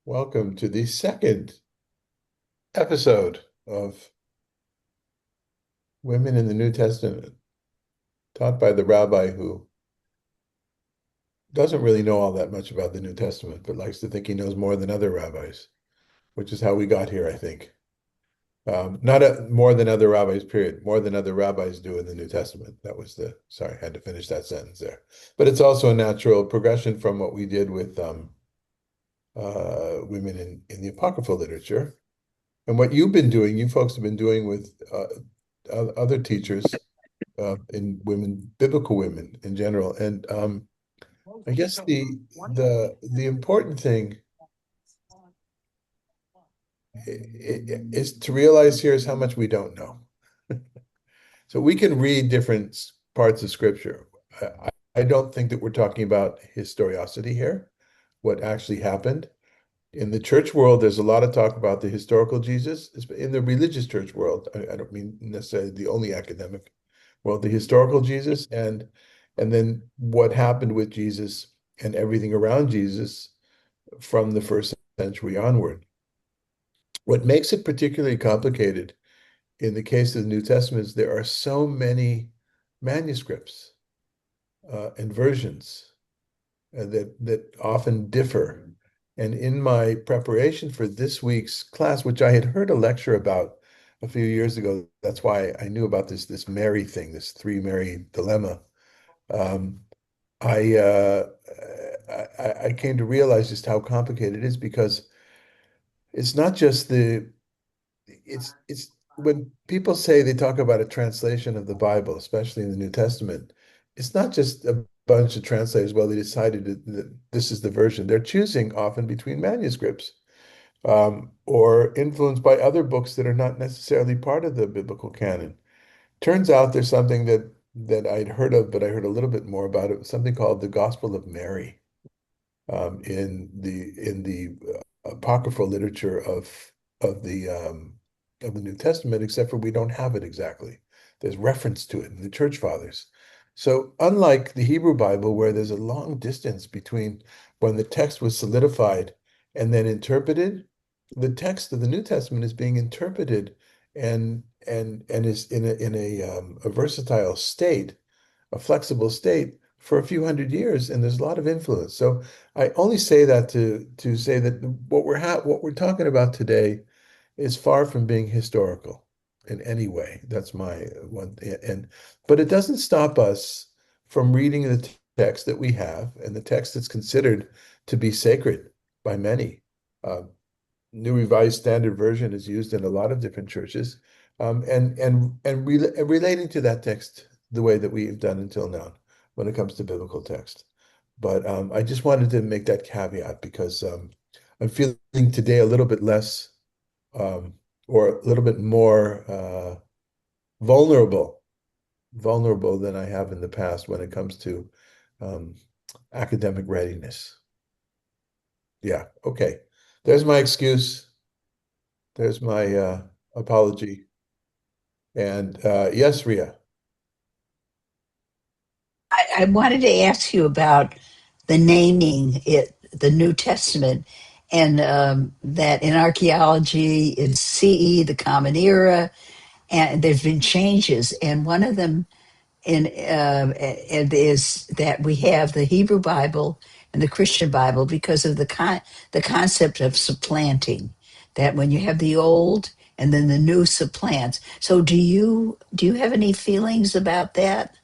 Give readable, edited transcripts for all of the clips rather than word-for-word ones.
Welcome to the second episode of Women in the New Testament, taught by the rabbi who doesn't really know all that much about the New Testament, but likes to think he knows more than other rabbis, which is how we got here, I think. Not more than other rabbis, period. More than other rabbis do in the New Testament. Sorry, I had to finish that sentence there. But it's also a natural progression from what we did with women in the Apocryphal literature. And what you've been doing, you folks have been doing with other teachers in women, biblical women in general. And I guess the important thing is to realize here is how much we don't know. So we can read different parts of Scripture. I don't think that we're talking about historicity here, what actually happened. In the church world, there's a lot of talk about the historical Jesus. In the religious church world, I don't mean necessarily the only academic world, the historical Jesus, and then what happened with Jesus and everything around Jesus from the first century onward. What makes it particularly complicated in the case of the New Testament is there are so many manuscripts and versions that often differ. And in my preparation for this week's class, which I had heard a lecture about a few years ago, that's why I knew about this Mary thing, this three Mary dilemma. Um, I, uh, I came to realize just how complicated it is because it's not just it's when people say they talk about a translation of the Bible, especially in the New Testament, it's not just a bunch of translators. Well, they decided that this is the version. They're choosing often between manuscripts or influenced by other books that are not necessarily part of the biblical canon. Turns out there's something that I'd heard of, but I heard a little bit more about it, something called the Gospel of Mary in the apocryphal literature of the of the New Testament, except for we don't have it exactly. There's reference to it in the church fathers. So unlike the Hebrew Bible, where there's a long distance between when the text was solidified and then interpreted, the text of the New Testament is being interpreted and is in a versatile state, a flexible state for a few hundred years, and there's a lot of influence. So I only say that to say that what we're talking about today is far from being historical in any way. That's my one and but it doesn't stop us from reading the text that we have and the text that's considered to be sacred by many. Uh, New Revised Standard Version is used in a lot of different churches, relating to that text the way that we've done until now when it comes to biblical text. But I just wanted to make that caveat because I'm feeling today a little bit less um, or a little bit more vulnerable, vulnerable than I have in the past when it comes to um, academic readiness. Yeah, okay. There's my excuse. There's my apology. And yes, Ria. I wanted to ask you about the naming it, the New Testament, and that in archaeology it's CE, the Common Era, and there's been changes. And one of them is that we have the Hebrew Bible and the Christian Bible because of the concept of supplanting. That when you have the old and then the new supplants. So do you have any feelings about that?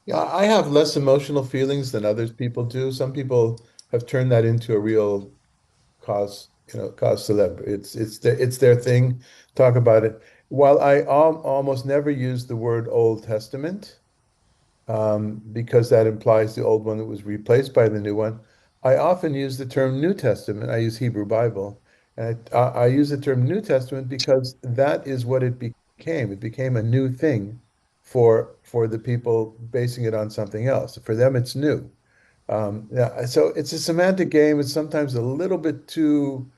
Yeah, I have less emotional feelings than others people do. Some people have turned that into a real cause celeb. It's their thing. Talk about it. While I almost never use the word Old Testament, because that implies the old one that was replaced by the new one. I often use the term New Testament. I use Hebrew Bible, and I use the term New Testament because that is what it became. It became a new thing for the people basing it on something else. For them, it's new. Yeah, so it's a semantic game. It's sometimes a little bit too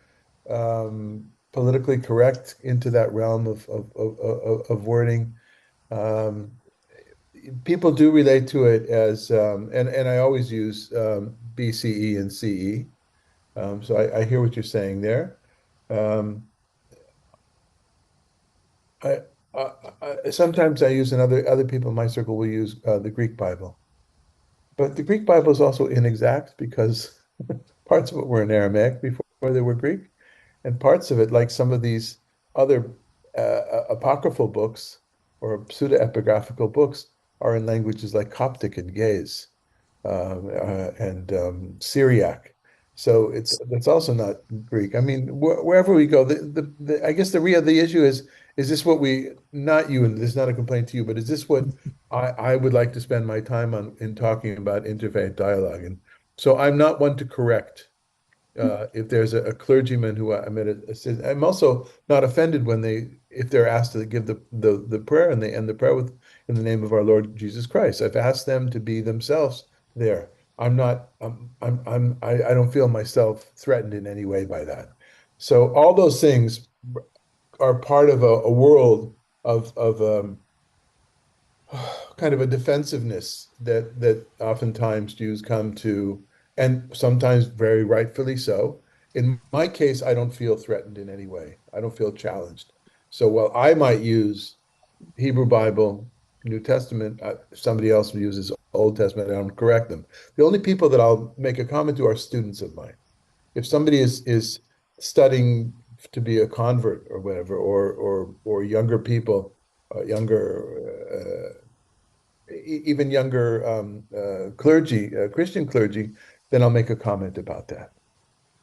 politically correct into that realm of wording. Um, People do relate to it as and I always use BCE and CE. So I hear what you're saying there. Um, I, Sometimes I use, and other people in my circle will use the Greek Bible. But the Greek Bible is also inexact because parts of it were in Aramaic before they were Greek, and parts of it, like some of these other apocryphal books or pseudo-epigraphical books, are in languages like Coptic and Ge'ez and Syriac. So it's also not Greek. I mean, wherever we go, I guess the issue is this what we, not you, and this is not a complaint to you, but is this what I would like to spend my time on in talking about interfaith dialogue? And so I'm not one to correct if there's a clergyman who I'm at I'm also not offended when if they're asked to give the prayer and they end the prayer with in the name of our Lord Jesus Christ. I've asked them to be themselves there. I'm not, I don't feel myself threatened in any way by that. So all those things are part of a world of kind of a defensiveness that oftentimes Jews come to, and sometimes very rightfully so. In my case, I don't feel threatened in any way. I don't feel challenged. So while I might use Hebrew Bible, New Testament, somebody else uses Old Testament, I don't correct them. The only people that I'll make a comment to are students of mine. If somebody is studying to be a convert or whatever, or younger people, younger even younger clergy, Christian clergy, then I'll make a comment about that.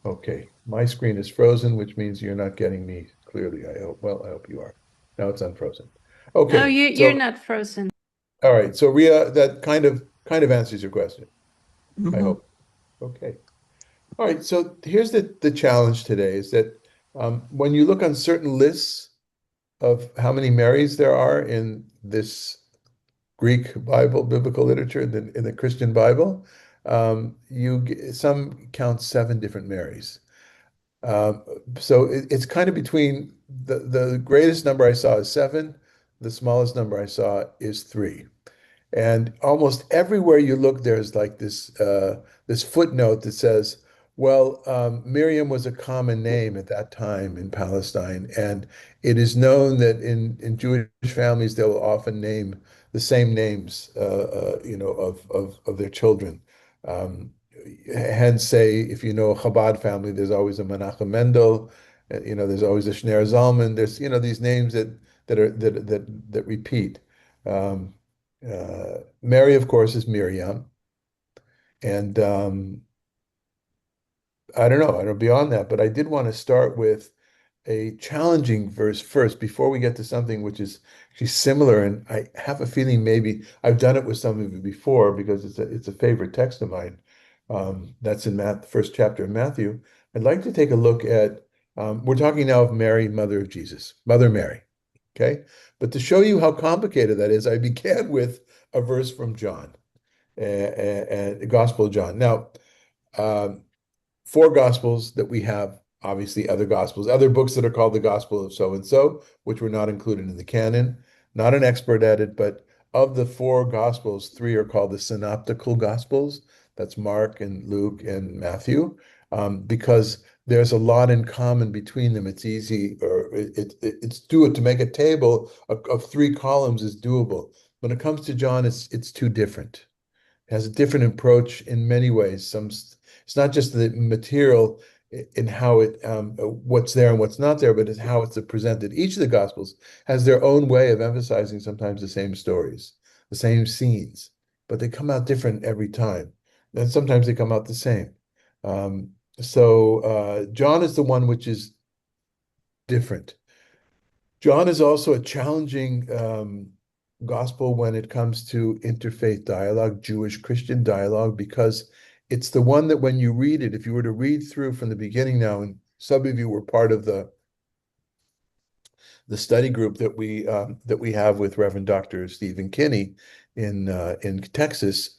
Okay, my screen is frozen, which means you're not getting me clearly. I hope. Well, I hope you are. Now it's unfrozen. No, Okay, you're so not frozen. all right, so Ria, that kind of answers your question. I Mhm. hope. Okay. All right. So here's the challenge today is that when you look on certain lists of how many Marys there are in this Greek Bible, biblical literature, in the Christian Bible, some count seven different Marys. Um, so it's kind of between the greatest number I saw is seven, the smallest number I saw is three. And almost everywhere you look, there's like this footnote that says, well, Miriam was a common name at that time in Palestine, and it is known that in Jewish families they will often name the same names, of their children. Um, Hence, say if you know a Chabad family, there's always a Menachem Mendel, there's always a Shner Zalman. There's these names that repeat. Um, Mary, of course, is Miriam. And I don't know, I don't beyond that, but I did want to start with a challenging verse first before we get to something which is actually similar. And I have a feeling maybe I've done it with some of you before because it's a favorite text of mine. That's in the first chapter of Matthew. I'd like to take a look at, we're talking now of Mary, mother of Jesus, Mother Mary. Okay. But to show you how complicated that is, I began with a verse from John, the Gospel of John. Now, um, four gospels that we have, obviously other gospels, other books that are called the Gospel of so and so, which were not included in the canon. Not an expert at it, but of the four gospels, three are called the synoptical gospels. That's Mark and Luke and Matthew, because there's a lot in common between them. It's easy, or it's doable to make a table of three columns is doable. When it comes to John, it's too different, has a different approach in many ways. It's not just the material in how what's there and what's not there, but it's how it's presented. Each of the Gospels has their own way of emphasizing sometimes the same stories, the same scenes, but they come out different every time. And sometimes they come out the same. John is the one which is different. John is also a challenging gospel when it comes to interfaith dialogue, Jewish Christian dialogue, because it's the one that when you read it, if you were to read through from the beginning now, and some of you were part of the study group that we have with Reverend Dr. Stephen Kinney in Texas,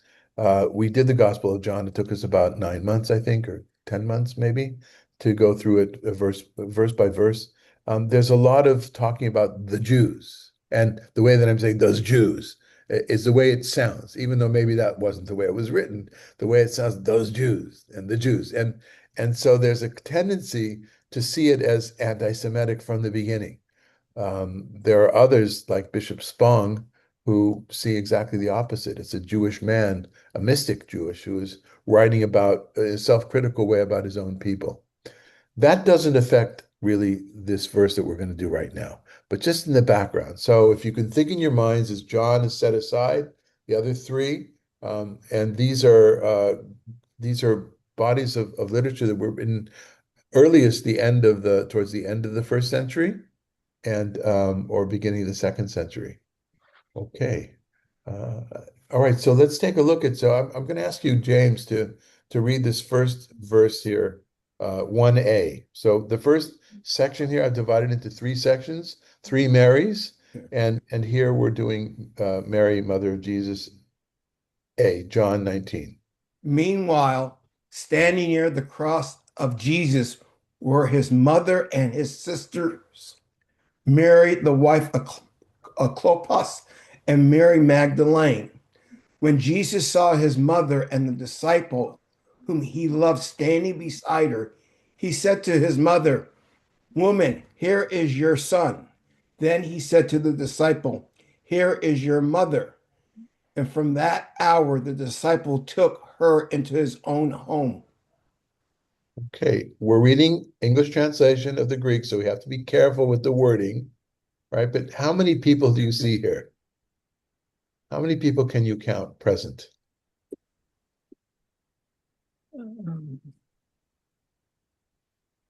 we did the Gospel of John. It took us about 9 months, I think, or 10 months maybe, to go through it verse by verse. There's a lot of talking about the Jews and the way that I'm saying those Jews. is the way it sounds, even though maybe that wasn't the way it was written, the way it sounds, those Jews and the Jews. And so there's a tendency to see it as anti-Semitic from the beginning. There are others like Bishop Spong who see exactly the opposite. It's a Jewish man, a mystic Jewish, who is writing about a self-critical way about his own people. That doesn't affect really this verse that we're going to do right now, but just in the background. So if you can think in your minds as John is set aside, the other three, and these are bodies of literature that were written earliest towards the end of the first century and or beginning of the second century. Okay. Uh, all right, so let's take a look at, so I'm going to ask you, James, to read this first verse here, 1a. So the first section here I've divided into three sections, three Marys, and here we're doing Mary, Mother of Jesus, A, John 19. Meanwhile, standing near the cross of Jesus were his mother and his sisters, Mary, the wife of Clopas, and Mary Magdalene. When Jesus saw his mother and the disciple whom he loved standing beside her, he said to his mother, "Woman, here is your son." Then he said to the disciple, "Here is your mother." And from that hour, the disciple took her into his own home. Okay, we're reading English translation of the Greek, so we have to be careful with the wording, right? But how many people do you see here? How many people can you count present?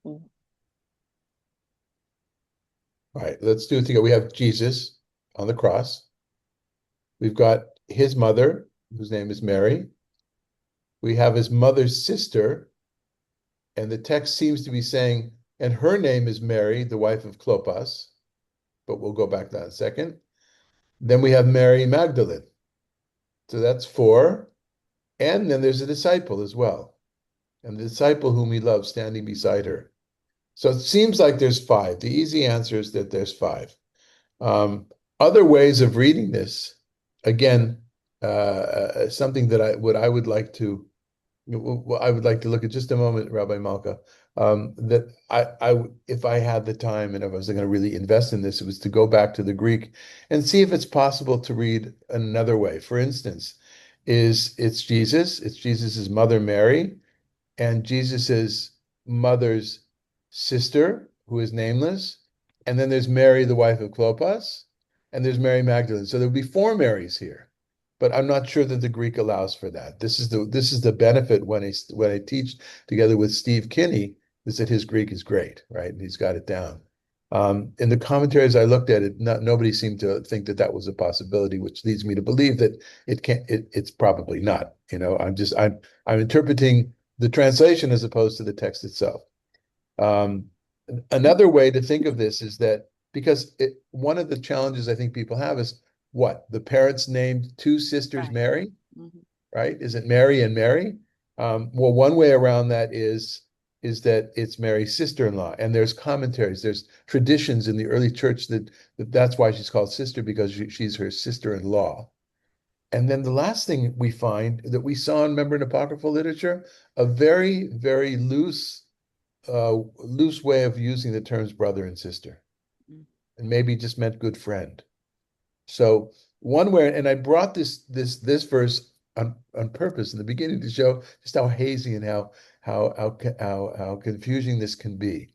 All right, let's do it together. We have Jesus on the cross. We've got his mother, whose name is Mary. We have his mother's sister, and the text seems to be saying, and her name is Mary, the wife of Clopas, but we'll go back to that in a second. Then we have Mary Magdalene. So that's four. And then there's a disciple as well, and the disciple whom he loves standing beside her. So it seems like there's five. The easy answer is that there's five. Other ways of reading this, again, something that I would like to look at just a moment, Rabbi Malka. That if I had the time and if I was going to really invest in this, it was to go back to the Greek and see if it's possible to read another way. For instance, it's Jesus's mother Mary, and Jesus's mother's sister, who is nameless, and then there's Mary, the wife of Clopas, and there's Mary Magdalene. So there would be four Marys here, but I'm not sure that the Greek allows for that. This is the benefit when I teach together with Steve Kinney, is that his Greek is great, right? And he's got it down. In the commentaries I looked at it, nobody seemed to think that that was a possibility, which leads me to believe that it's probably not. I'm interpreting the translation as opposed to the text itself. Another way to think of this is that because one of the challenges I think people have is what? The parents named two sisters Right. Mary, Mhm. right? Is it Mary and Mary? Well, one way around that is that it's Mary's sister-in-law, and there's commentaries, there's traditions in the early church that's why she's called sister, because she's her sister-in-law. And then the last thing we find that we saw, remember, in apocryphal literature, a very, very loose way of using the terms brother and sister, and maybe just meant good friend. So one way, and I brought this verse on purpose in the beginning to show just how hazy and how confusing this can be.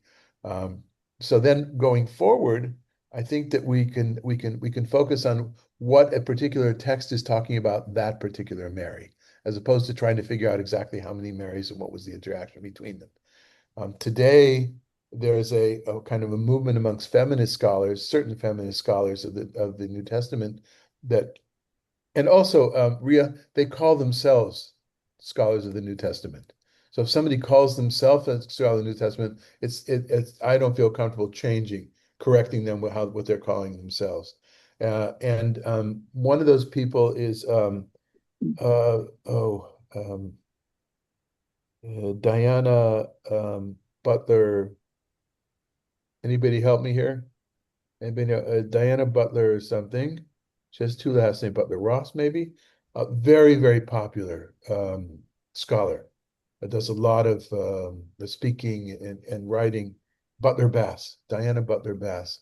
So then going forward, I think that we can focus on what a particular text is talking about that particular Mary, as opposed to trying to figure out exactly how many Marys and what was the interaction between them. Today, there's a kind of a movement amongst feminist scholars, certain feminist scholars of the New Testament, and also Ria, they call themselves scholars of the New Testament. So if somebody calls themselves a scholar of the New Testament, it's I don't feel comfortable correcting them with what they're calling themselves. And one of those people is Diana Butler. Anybody help me here? Anybody know Diana Butler or something? She has two last names, Butler Ross, maybe. A very, very popular scholar that does a lot of the speaking and writing. Butler Bass, Diana Butler Bass.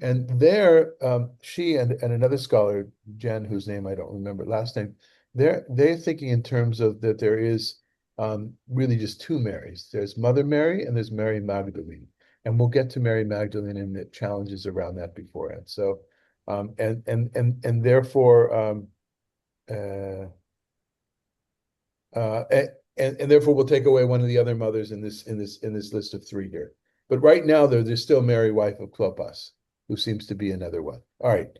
And there, she and another scholar, Jen, whose name I don't remember last name, they're thinking in terms of that there is really just two Marys. There's Mother Mary and there's Mary Magdalene. And we'll get to Mary Magdalene and the challenges around that beforehand. So and therefore uh, uh, and therefore we'll take away one of the other mothers in this list of three here. But right now there's still Mary, wife of Clopas, who seems to be another one. All right.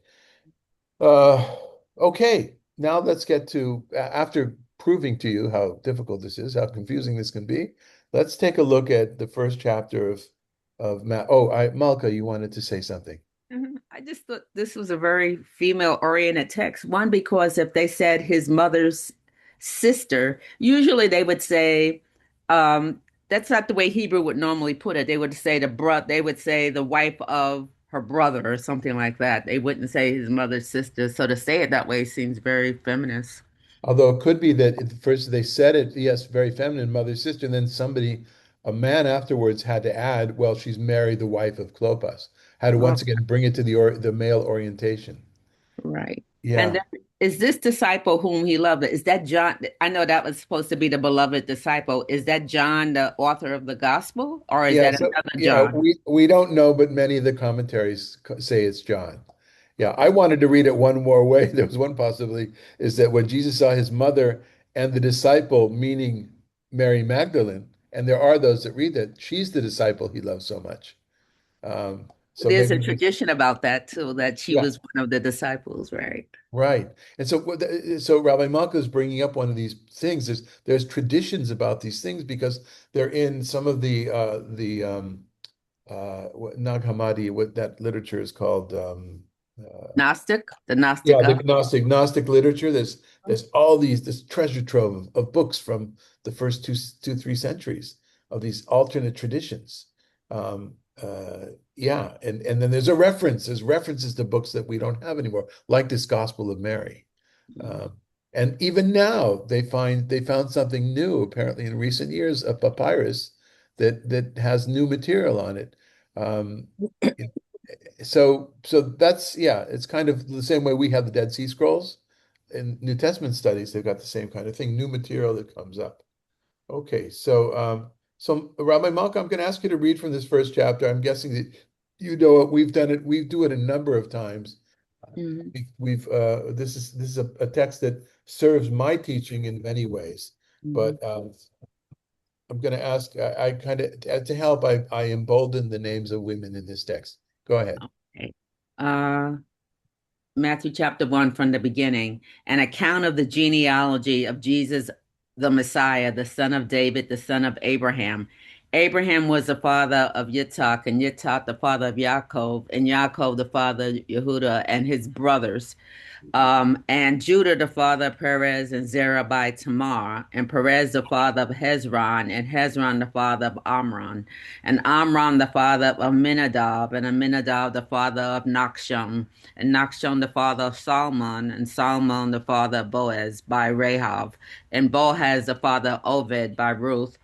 Okay. Now let's get to after proving to you how difficult this is, how confusing this can be. Let's take a look at the first chapter of Malka, you wanted to say something. I just thought this was a very female-oriented text. One, because if they said his mother's sister, usually they would say, that's not the way Hebrew would normally put it. They would say they would say the wife of her brother or something like that. They wouldn't say his mother's sister. So to say it that way seems very feminist. Although it could be that at first they said it, yes, very feminine, mother, sister, and then a man afterwards had to add, well, she's Mary, the wife of Clopas. Had to Oh, once again bring it to the male orientation. right. And Yeah. then, is this disciple whom he loved? Is that John? I know that was supposed to be the beloved disciple. Is that John, the author of the gospel, or is Yeah, that so another yeah, John? we don't know, but many of the commentaries say it's John. Yeah, I wanted to read it one more way. There was one possibility is that when Jesus saw his mother and the disciple, meaning Mary Magdalene, and there are those that read that she's the disciple he loves so much. So There's a maybe tradition about that too, that she yeah, was one of the disciples, right? right. And so so Rabbi Malka is bringing up one of these things. There's traditions about these things because they're in some of Nag Hammadi, what that literature is called. Gnostic, the Yeah, the Gnostica. Gnostic literature. There's all this treasure trove of books from the first 3 centuries of these alternate traditions. Um, yeah, and then there's references to books that we don't have anymore, like this Gospel of Mary. Um, and even now they found something new, apparently in recent years, a papyrus that has new material on it. Um, so that's yeah, it's kind of the same way we have the Dead Sea Scrolls. In New Testament studies, they've got the same kind of thing, new material that comes up. Okay, so Rabbi Malka, I'm going to ask you to read from this first chapter. I'm guessing that you know it. We've done it. We do it a number of times. Mhm. This is a text that serves my teaching in many ways, Mhm. but I'm going to ask. I kind of to help. I embolden the names of women in this text. Go ahead. Okay. Uh, Matthew chapter 1 from the beginning, an account of the genealogy of Jesus, the Messiah, the son of David, the son of Abraham. Abraham was the father of Yitzhak, and Yitzhak the father of Yaakov, and Yaakov the father of Yehuda and his brothers. And Judah the father of Perez and Zerah by Tamar, and Perez the father of Hezron, and Hezron the father of Amram, and Amram the father of Aminadab, and Aminadab the father of Nachshon, and Nachshon the father of Salmon, and Salmon the father of Boaz by Rahab, and Boaz the father of Oved by Ruth,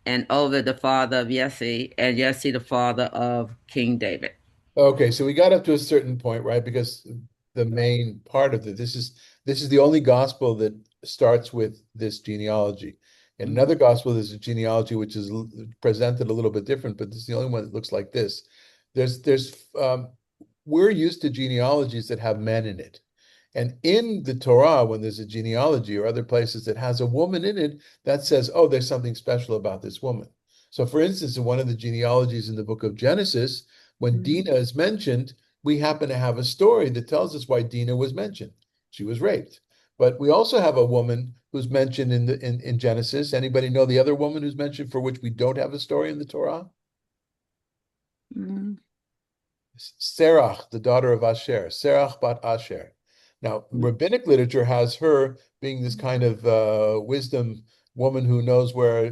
and Oved the father of Jesse, and Jesse the father of King David. Okay, so we got up to a certain point, right? Because the main part of this is the only gospel that starts with this genealogy. In another gospel, there's a genealogy which is presented a little bit different, but this is the only one that looks like this. There's we're used to genealogies that have men in it. And in the Torah, when there's a genealogy or other places that has a woman in it, that says, oh, there's something special about this woman. So, for instance, in one of the genealogies in the book of Genesis, when Mhm. Dinah is mentioned, we happen to have a story that tells us why Dinah was mentioned. She was raped. But we also have a woman who's mentioned in Genesis. Anybody know the other woman who's mentioned for which we don't have a story in the Torah? Mhm. Serach, the daughter of Asher, Serach bat Asher. Now, rabbinic literature has her being this kind of wisdom woman who knows where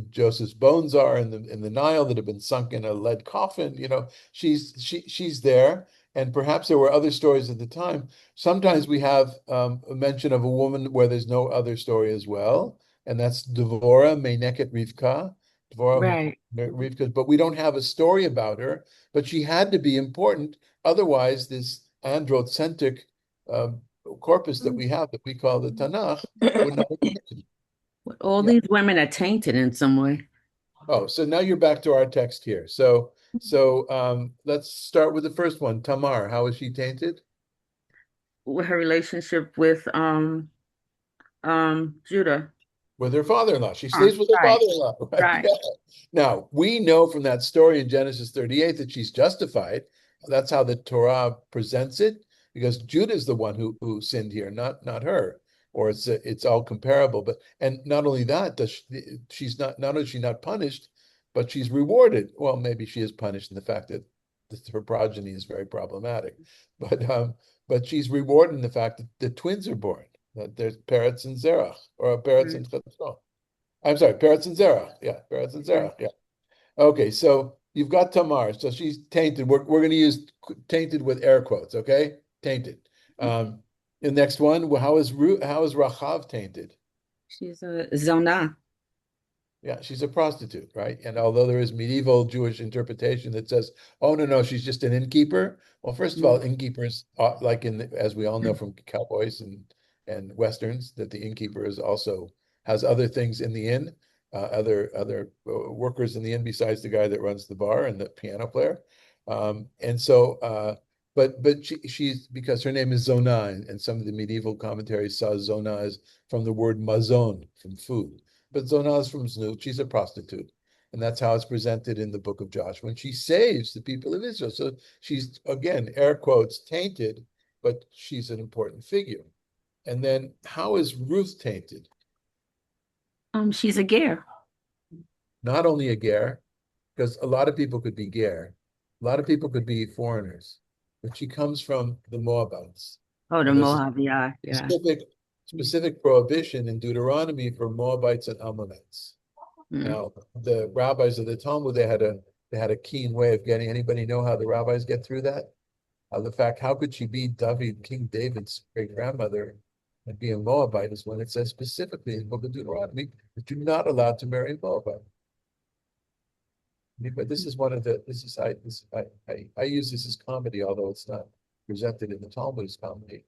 Joseph's bones are in the Nile that have been sunk in a lead coffin. You know, she's there, and perhaps there were other stories at the time. Sometimes we have a mention of a woman where there's no other story as well, and that's Devorah Meineket Rivka, Devorah Right. Rivka, but we don't have a story about her, but she had to be important. Otherwise, this androcentric uh, corpus that we have that we call the TaNaKh would not exist. All Yeah. these women are tainted in some way. Oh, so now you're back to our text here. Let's start with the first one. Tamar, how is she tainted? Her relationship with Judah. With her father-in-law. She sleeps with her Right, father-in-law, right? right. Yeah. Now, we know from that story in Genesis 38 that she's justified. That's how the Torah presents it, because Judah is the one who sinned here, not her. Or it's all comparable. But and not only that, she's not only is she not punished, but she's rewarded. Well, maybe she is punished in the fact that her progeny is very problematic, but she's rewarded in the fact that the twins are born. That there's Peretz and Zerach, or Peretz Right, and Chetzro. I'm sorry, Peretz and Zerach. Yeah, Peretz and right. Zerach. Yeah. Okay, so you've got Tamar. So she's tainted. We're going to use tainted with air quotes. Okay, tainted. Um, the next one. Well, how is Rachav tainted? She's a Zonah. Yeah, she's a prostitute, right? And although there is medieval Jewish interpretation that says, "Oh no, she's just an innkeeper." Well, first of all, innkeepers, like as we all know from cowboys and westerns, that the innkeeper is also has other things in the inn, other workers in the inn besides the guy that runs the bar and the piano player. And so, but she's because her name is Zonah, and some of the medieval commentaries saw Zonah as from the word mazon, from food. But Zonah is from Znut. She's a prostitute. And that's how it's presented in the book of Joshua. And she saves the people of Israel. So she's, again, air quotes, tainted, but she's an important figure. And then how is Ruth tainted? She's a Ger. Not only a ger, because a lot of people could be ger, a lot of people could be foreigners, but she comes from the Moabites. Oh, the And there's a Moabiyah. Yeah. specific specific prohibition in Deuteronomy for Moabites and Ammonites. Mm. Now, the rabbis of the Talmud, they had a keen way of getting. Anybody know how the rabbis get through that? The fact, how could she be King David's great grandmother and be a Moabite is when it says specifically in the book of Deuteronomy that you're not allowed to marry a Moabite. I mean, but this is one of the this is I use this as comedy, although it's not presented in the Talmud as comedy.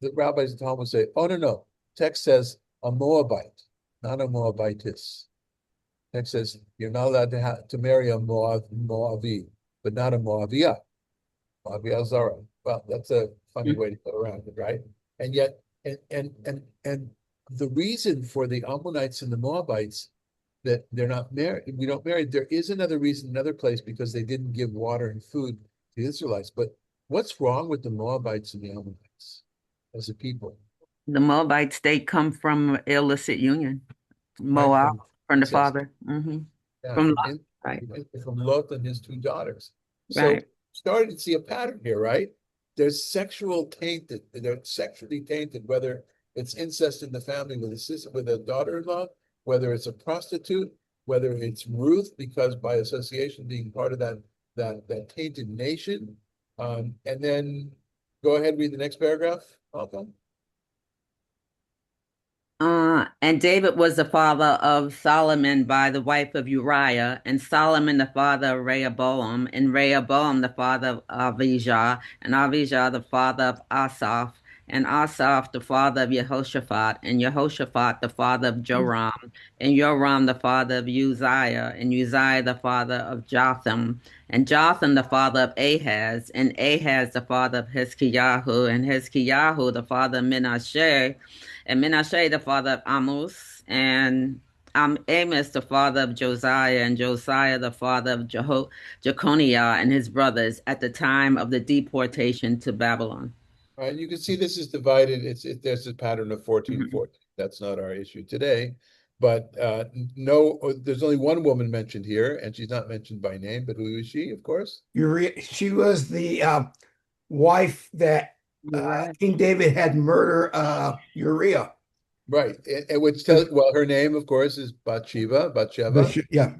The rabbis in the Talmud say, "Oh no, text says a Moabite, not a Moabitess." Text says you're not allowed to marry a Moavi, but not a Moaviyah, Moaviyah Zara. Well, that's a funny way to go around it, right? And yet, and the reason for the Ammonites and the Moabites that they're not married, we don't marry. There is another reason, another place, because they didn't give water and food to the Israelites. But what's wrong with the Moabites and the Ammonites as a people? The Moabites, they come from illicit union. Right? Moab From from the incest. father. Yeah, From from Lot. in, Right. from Lot and his two daughters. So Right. starting to see a pattern here, right? There's sexual tainted, they're sexually tainted, whether it's incest in the family with a sister, with a daughter-in-law, whether it's a prostitute, whether it's Ruth, because by association being part of that tainted nation. And then go ahead, read the next paragraph, Malcolm. And David was the father of Solomon by the wife of Uriah, and Solomon the father of Rehoboam, and Rehoboam the father of Abijah, and Abijah the father of Asaph, and Asaph the father of Jehoshaphat, and Jehoshaphat the father of Joram, and Joram the father of Uzziah, and Uzziah the father of Jotham, and Jotham the father of Ahaz, and Ahaz the father of Hezekiah, and Hezekiah the father of Menashe, and Menashe the father of Amos, and Amos the father of Josiah, and Josiah the father of Jeconiah and his brothers at the time of the deportation to Babylon. Right, you can see this is divided. There's a pattern of 14, Mhm. 14. That's not our issue today. But no, there's only one woman mentioned here, and she's not mentioned by name, but who is she, of course? Uriah, she was the wife that Right. King David had murder Uriah. Right. And which tells, well, her name, of course, is Bathsheba, Bathsheba. Yeah.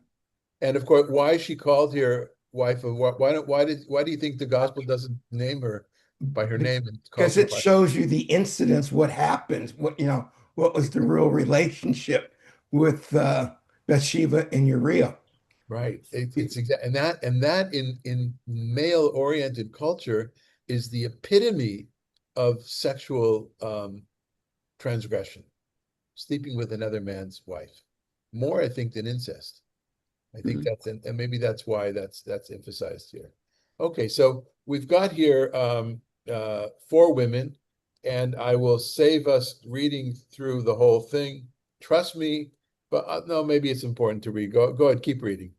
And of course, why is she called here wife of what? Why do you think the gospel doesn't name her by her name and calls Because her it by? shows you the incidents, what happens, what was the real relationship with Bathsheba and Uriah. Right. It's exact and that in male-oriented culture is the epitome of sexual transgression, sleeping with another man's wife. More, I think, than incest. I think Mm. and maybe that's why that's emphasized here. Okay, so we've got here four women, and I will save us reading through the whole thing. Trust me, but no, maybe it's important to read. Go ahead, keep reading.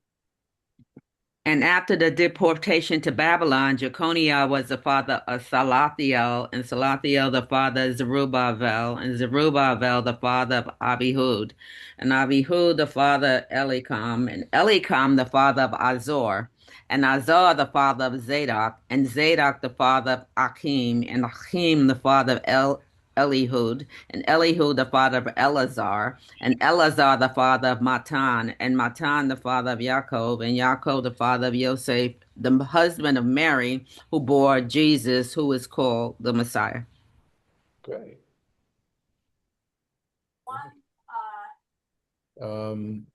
And after the deportation to Babylon, Jeconiah was the father of Salathiel, and Salathiel the father of Zerubbabel, and Zerubbabel the father of Abihud, and Abihud the father of Elikam, and Elikam the father of Azor, and Azor the father of Zadok, and Zadok the father of Achim, and Achim the father of Elihud, and Elihud the father of Eleazar, and Eleazar the father of Matan, and Matan the father of Yaakov, and Yaakov the father of Yosef, the husband of Mary, who bore Jesus, who is called the Messiah. Great. Um,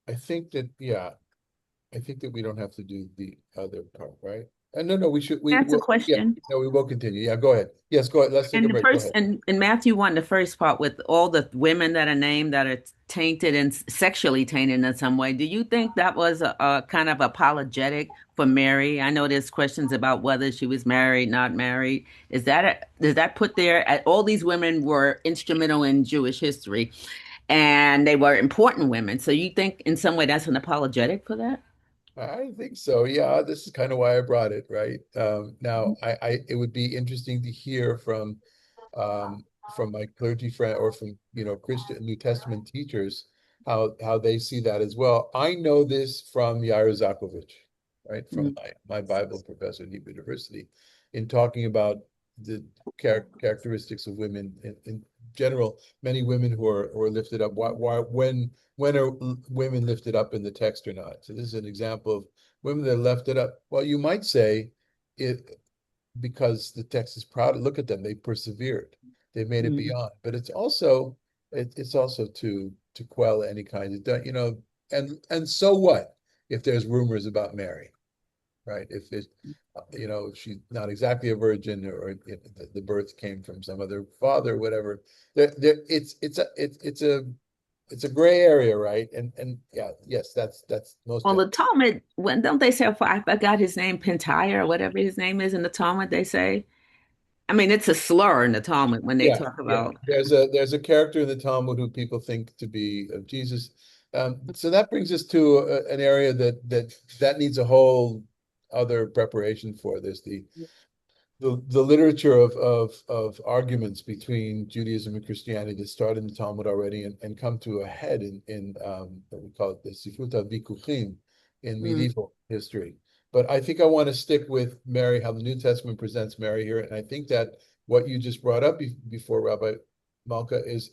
I think that I think that we don't have to do the other part, right? No, we should. We That's a will. Yeah, question. no, we will continue. Yeah, go ahead. Yes, go ahead. Let's take And a the break. Go first, ahead. in Matthew 1, the first part with all the women that are named that are tainted and sexually tainted in some way, do you think that was a kind of apologetic for Mary? I know there's questions about whether she was married, not married. Is that put there? All these women were instrumental in Jewish history, and they were important women. So you think in some way that's an apologetic for that? I think so. Yeah, this is kind of why I brought it, right? Now, it would be interesting to hear from my clergy friend or from Christian New Testament teachers how they see that as well. I know this from Yair Zakovich, right? From Mm, my Bible professor at Hebrew University, in talking about the characteristics of women in general. Many women who are lifted up. When are women lifted up in the text or not? So this is an example of women that are lifted up. Well, you might say it because the text is proud. Look at them; they persevered. They made it mm. beyond. But it's also to quell any kind of and so what if there's rumors about Mary, right? If she's not exactly a virgin or if the birth came from some other father, whatever. It's a gray area, right? And yeah, yes, that's most Well, definitely. the Talmud, when don't they say, I forgot his name, Pentire or whatever his name is in the Talmud, they say. I mean, it's a slur in the Talmud when they Yeah, talk yeah. about. There's a character in the Talmud who people think to be of Jesus. So that brings us to an area that needs a whole other preparation for. There's the literature of arguments between Judaism and Christianity that started in the Talmud already and come to a head in what we call it the Sifuta Vikuchim in Mm, medieval history. But I think I want to stick with Mary, how the New Testament presents Mary here, and I think that what you just brought up before Rabbi Malka is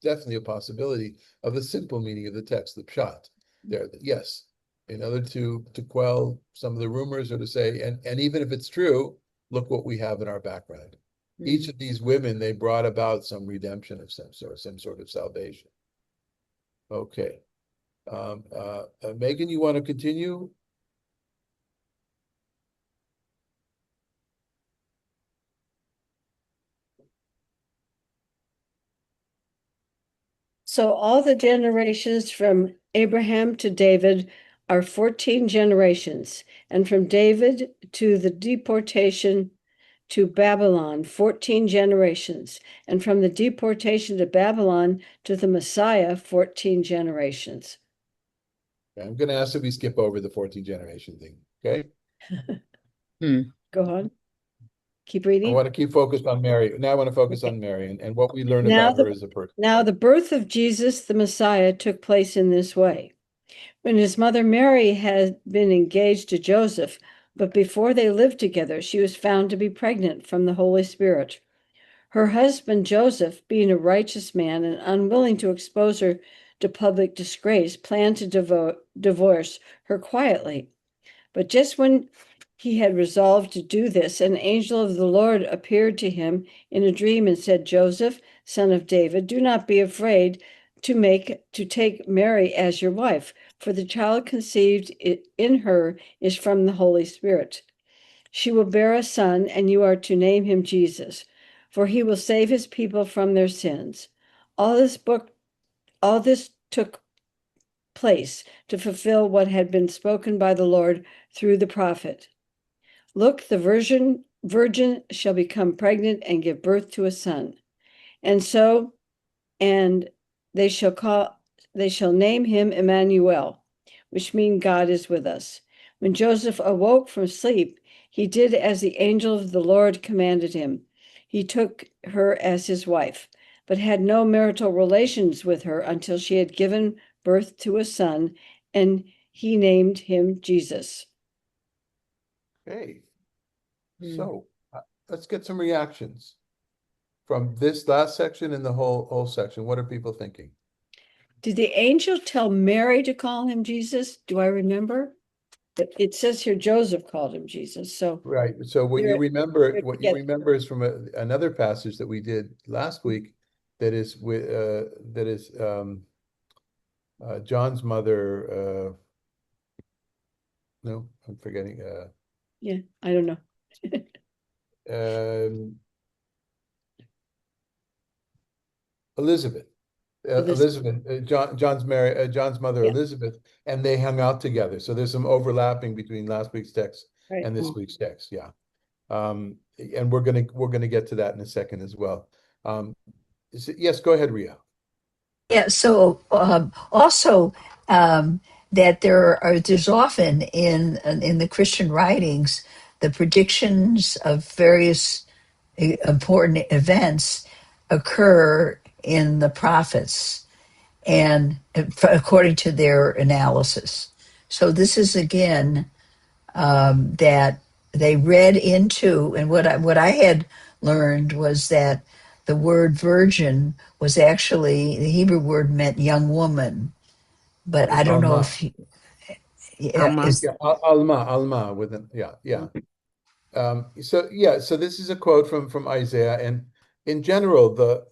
definitely a possibility of the simple meaning of the text, the pshat. There, yes, in order to quell some of the rumors or to say, and even if it's true, look what we have in our background. Each mm. of these women, they brought about some redemption of some sort of salvation. Okay. Megan, you want to continue? So all the generations from Abraham to David are 14 generations, and from David to the deportation to Babylon, 14 generations, and from the deportation to Babylon to the Messiah, 14 generations. I'm going to ask that we skip over the 14 generation thing. Okay. Mm. Go on. Keep I reading. want to keep focused on Mary. Now I want to focus on Mary and what we learn Now about her the, as a person. now the birth of Jesus, the Messiah, took place in this way. When his mother Mary had been engaged to Joseph, but before they lived together, she was found to be pregnant from the Holy Spirit. Her husband Joseph, being a righteous man and unwilling to expose her to public disgrace, planned to divorce her quietly. But just when he had resolved to do this, an angel of the Lord appeared to him in a dream and said, Joseph, son of David, do not be afraid to take Mary as your wife, for the child conceived in her is from the Holy Spirit. She will bear a son, and you are to name him Jesus, for he will save his people from their sins. All this took place to fulfill what had been spoken by the Lord through the prophet. Look, the virgin shall become pregnant and give birth to a son. And they shall name him Emmanuel, which means God is with us. When Joseph awoke from sleep, he did as the angel of the Lord commanded him. He took her as his wife, but had no marital relations with her until she had given birth to a son, and he named him Jesus. Okay. Hmm. So let's get some reactions from this last section and the whole section. What are people thinking? Did the angel tell Mary to call him Jesus? Do I remember? It says here Joseph called him Jesus. So Right. So what you remember is from another passage that we did last week that is John's mother. No, I'm forgetting. Yeah, I don't know. Um, Elizabeth. John's mother, Yeah. Elizabeth, and they hung out together. So there's some overlapping between last week's text Right. and this week's text. Yeah. And we're gonna get to that in a second as well. Yes, go ahead, Ria. Yeah, so also that there's often in the Christian writings the predictions of various important events occur in the prophets and according to their analysis. So this is again that they read into, and what I had learned was that the word virgin was actually the Hebrew word meant young woman, but I It's don't know Alma. if Alma. is Yeah, Alma with an yeah. So this is a quote from Isaiah, and in general, the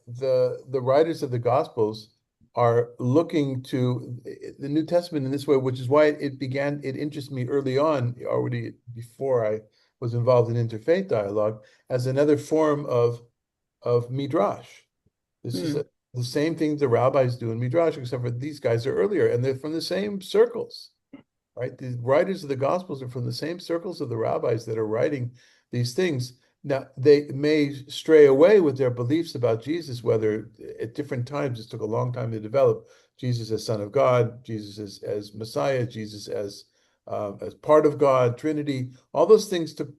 writers of the Gospels are looking to the New Testament in this way, which is why it interested me early on, already before I was involved in interfaith dialogue, as another form of midrash. This is the same thing the rabbis do in midrash, except for these guys are earlier, and they're from the same circles. Right? The writers of the Gospels are from the same circles of the rabbis that are writing these things. Now, they may stray away with their beliefs about Jesus, whether at different times, it took a long time to develop Jesus as Son of God, Jesus as Messiah, Jesus as part of God, Trinity. All those things took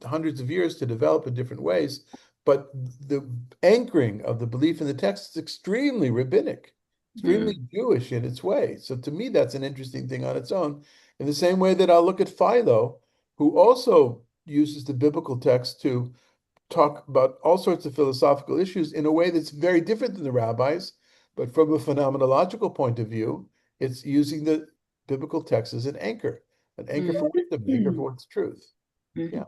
hundreds of years to develop in different ways. But the anchoring of the belief in the text is extremely rabbinic, extremely Jewish in its way. So to me, that's an interesting thing on its own. In the same way that I'll look at Philo, who also uses the biblical text to talk about all sorts of philosophical issues in a way that's very different than the rabbis, but from a phenomenological point of view, it's using the biblical text as an anchor for wisdom, an anchor for what's truth. Yeah.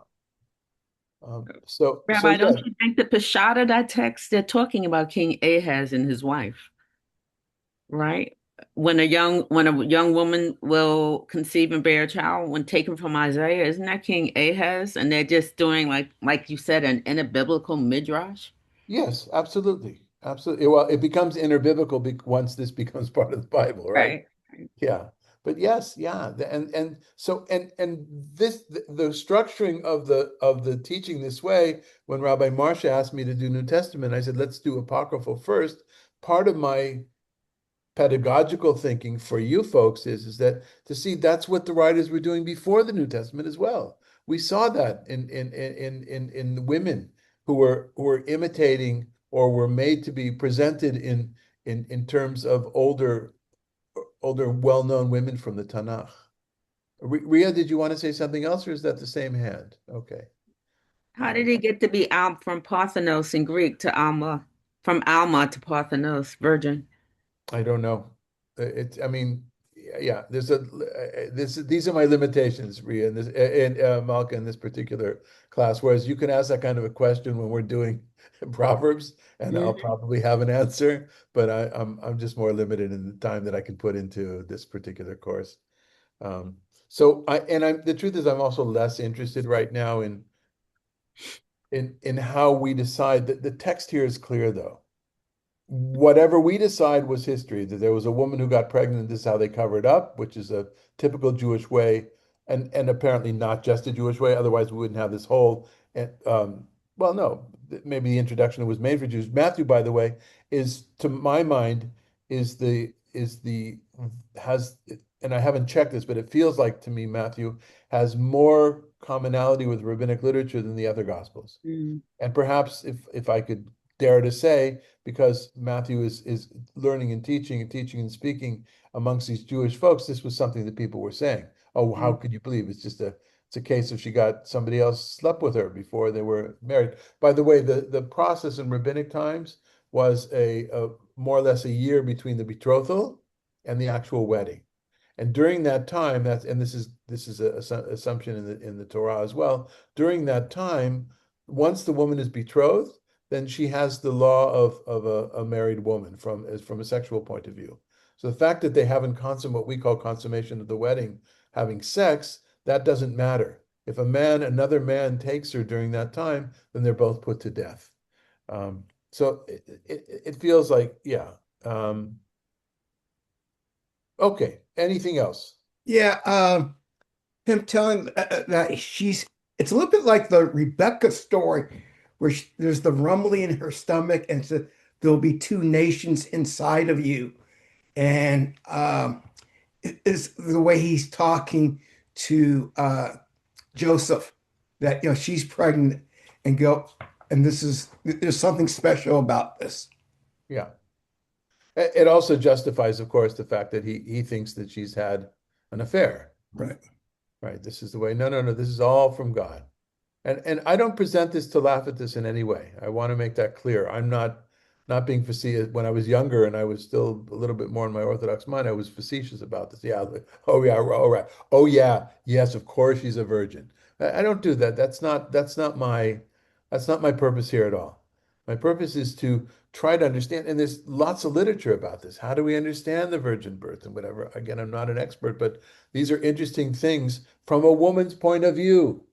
So Rabbi, yeah, don't you think the Peshat of that text, they're talking about King Ahaz and his wife, right? When a young woman will conceive and bear a child, when taken from Isaiah, isn't that King Ahaz? And they're just doing like you said, in a biblical midrash. yes, absolutely. Absolutely. Well, it becomes interbiblical once this becomes part of the Bible, right? Right. Yeah. But yes, yeah. And so and this the structuring of the teaching this way, when Rabbi Marsha asked me to do New Testament, I said, let's do apocryphal first. Part of my pedagogical thinking for you folks is that to see that's what the writers were doing before the New Testament as well. We saw that in women who were imitating or were made to be presented in terms of older well-known women from the TaNaKh. Ria, did you want to say something else, or is that the same hand? Okay. How did he get to be from Parthenos in Greek to Alma, from Alma to Parthenos, virgin? I don't know. I mean, yeah, these are my limitations, Ria, in this, and Malka, in this particular class. Whereas you can ask that kind of a question when we're doing Proverbs, and I'll probably have an answer, but I'm just more limited in the time that I can put into this particular course. So the truth is, I'm also less interested right now in how we decide. That the text here is clear, though. Whatever we decide was history, that there was a woman who got pregnant, this is how they cover it up, which is a typical Jewish way, and apparently not just a Jewish way, otherwise we wouldn't have this whole, well, no, maybe the introduction was made for Jews. Matthew, by the way, is, to my mind, has, and I haven't checked this, but it feels like to me Matthew has more commonality with rabbinic literature than the other Gospels. And perhaps if I could dare to say, because Matthew is learning and teaching and speaking amongst these Jewish folks, this was something that people were saying. Oh, how could you believe? It's a case of she got somebody else slept with her before they were married. By the way, the process in rabbinic times was a more or less a year between the betrothal and the actual wedding. And during that time, this is a assumption in the Torah as well. During that time, once the woman is betrothed, then she has the law of a married woman from a sexual point of view. So the fact that they haven't what we call consummation of the wedding, having sex, that doesn't matter. If another man takes her during that time, then they're both put to death. So it feels like, yeah. Okay. Anything else? Yeah, him telling that it's a little bit like the Rebecca story, where there's the rumbling in her stomach, and so there'll be two nations inside of you. And it is the way he's talking to Joseph, that she's pregnant, and there's something special about this. Yeah. It also justifies, of course, the fact that he thinks that she's had an affair. Right. Right. This is the way. No, this is all from God. And I don't present this to laugh at this in any way. I want to make that clear. I'm not being facetious. When I was younger and I was still a little bit more in my Orthodox mind, I was facetious about this. Yeah. Oh yeah. Oh right. Oh yeah. Yes, of course she's a virgin. I don't do that. That's not my purpose here at all. My purpose is to try to understand, and there's lots of literature about this. How do we understand the virgin birth and whatever? Again, I'm not an expert, but these are interesting things from a woman's point of view.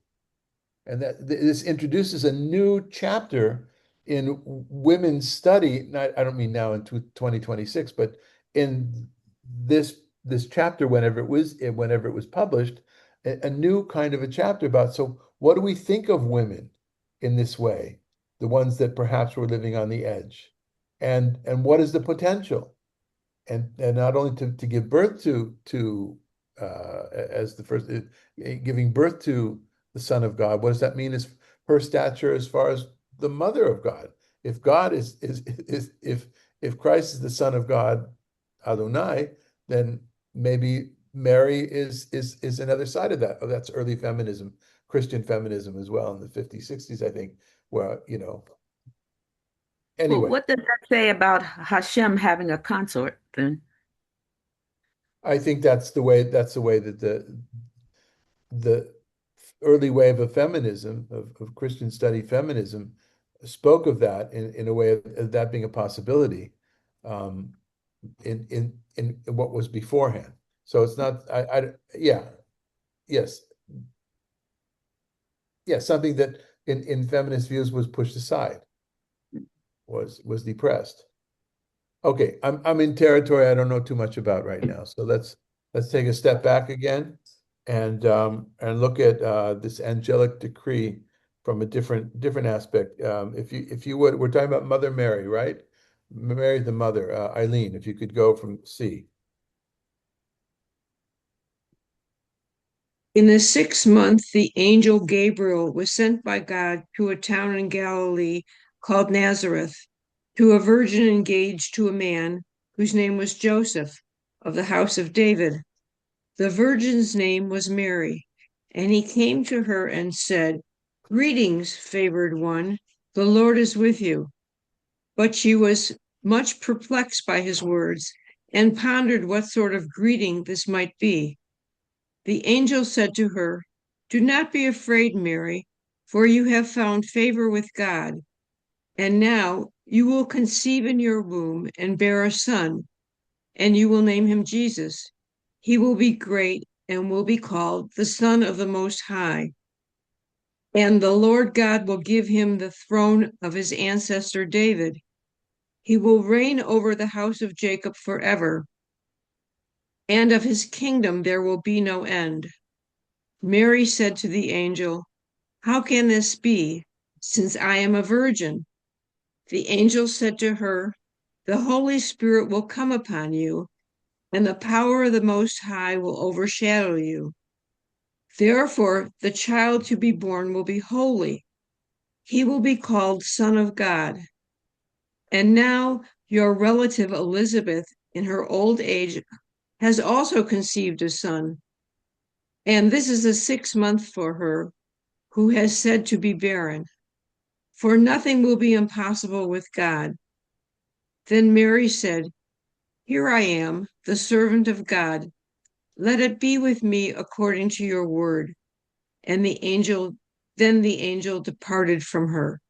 And that this introduces a new chapter in women's study. I don't mean now in 2026, but in this chapter, whenever it was published, a new kind of a chapter about, so what do we think of women in this way, the ones that perhaps were living on the edge, and what is the potential, and not only to give birth to as the first giving birth to the Son of God. What does that mean as her stature as far as the mother of God? If God if Christ is the Son of God, Adonai, then maybe Mary is another side of that. Oh, that's early feminism, Christian feminism as well in the 50s, 60s, I think, where, Well, anyway, what does that say about Hashem having a consort then? I think that's the way that the early wave of feminism, of Christian study feminism, spoke of that in a way of that being a possibility in what was beforehand. So it's not, yeah, yes, something that in feminist views was pushed aside, was depressed. Okay, I'm in territory I don't know too much about right now. So let's take a step back again and look at this angelic decree from a different aspect. If you would, we're talking about Mother Mary, right? Mary the Mother. Eileen, if you could go from C. In the 6th month, the angel Gabriel was sent by God to a town in Galilee called Nazareth, to a virgin engaged to a man whose name was Joseph, of the house of David. The virgin's name was Mary, and he came to her and said, "Greetings, favored one, the Lord is with you." But she was much perplexed by his words and pondered what sort of greeting this might be. The angel said to her, "Do not be afraid, Mary, for you have found favor with God. And now you will conceive in your womb and bear a son, and you will name him Jesus. He will be great and will be called the Son of the Most High. And the Lord God will give him the throne of his ancestor David. He will reign over the house of Jacob forever, and of his kingdom there will be no end." Mary said to the angel, "How can this be, since I am a virgin?" The angel said to her, "The Holy Spirit will come upon you, and the power of the Most High will overshadow you. Therefore, the child to be born will be holy. He will be called Son of God. And now your relative Elizabeth, in her old age, has also conceived a son. And this is the 6th month for her, who has said to be barren. For nothing will be impossible with God." Then Mary said, "Here I am, the servant of God. Let it be with me according to your word." And then the angel departed from her.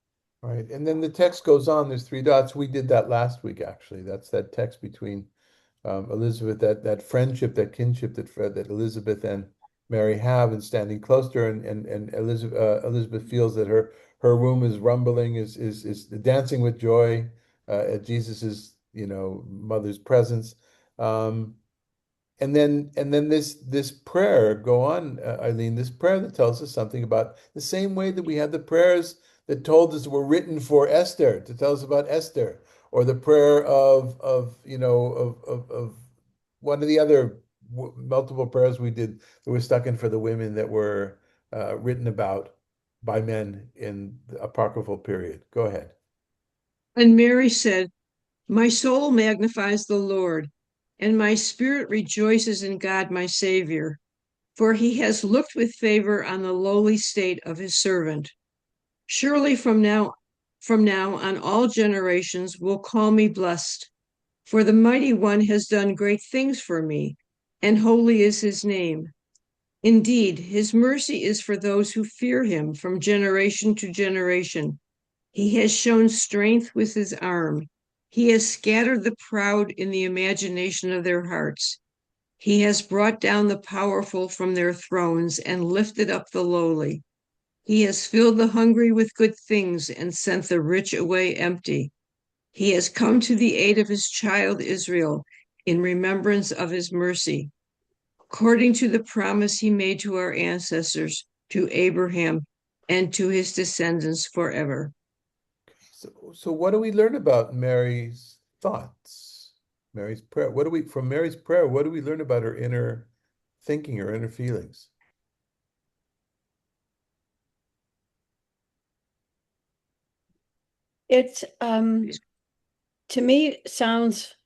Right. And then the text goes on. There's three dots. We did that last week, actually. That's that text between Elizabeth, that friendship, that kinship that Elizabeth and Mary have, and standing close to her, and Elizabeth feels that her womb is rumbling, is dancing with joy at Jesus's mother's presence. Um, and then this prayer go on, Eileen, this prayer that tells us something about the same way that we had the prayers that told us were written for Esther to tell us about Esther, or the prayer of one of the other multiple prayers we did that were stuck in for the women that were written about by men in the apocryphal period. Go ahead. And Mary said, "My soul magnifies the Lord, and my spirit rejoices in God my Savior, for he has looked with favor on the lowly state of his servant. Surely from now on all generations will call me blessed, for the Mighty One has done great things for me, and holy is his name. Indeed, his mercy is for those who fear him from generation to generation. He has shown strength with his arm. He has scattered the proud in the imagination of their hearts. He has brought down the powerful from their thrones and lifted up the lowly. He has filled the hungry with good things and sent the rich away empty. He has come to the aid of his child Israel in remembrance of his mercy, according to the promise he made to our ancestors, to Abraham, and to his descendants forever." So what do we learn about Mary's thoughts, Mary's prayer? From Mary's prayer, what do we learn about her inner thinking, her inner feelings? It to me sounds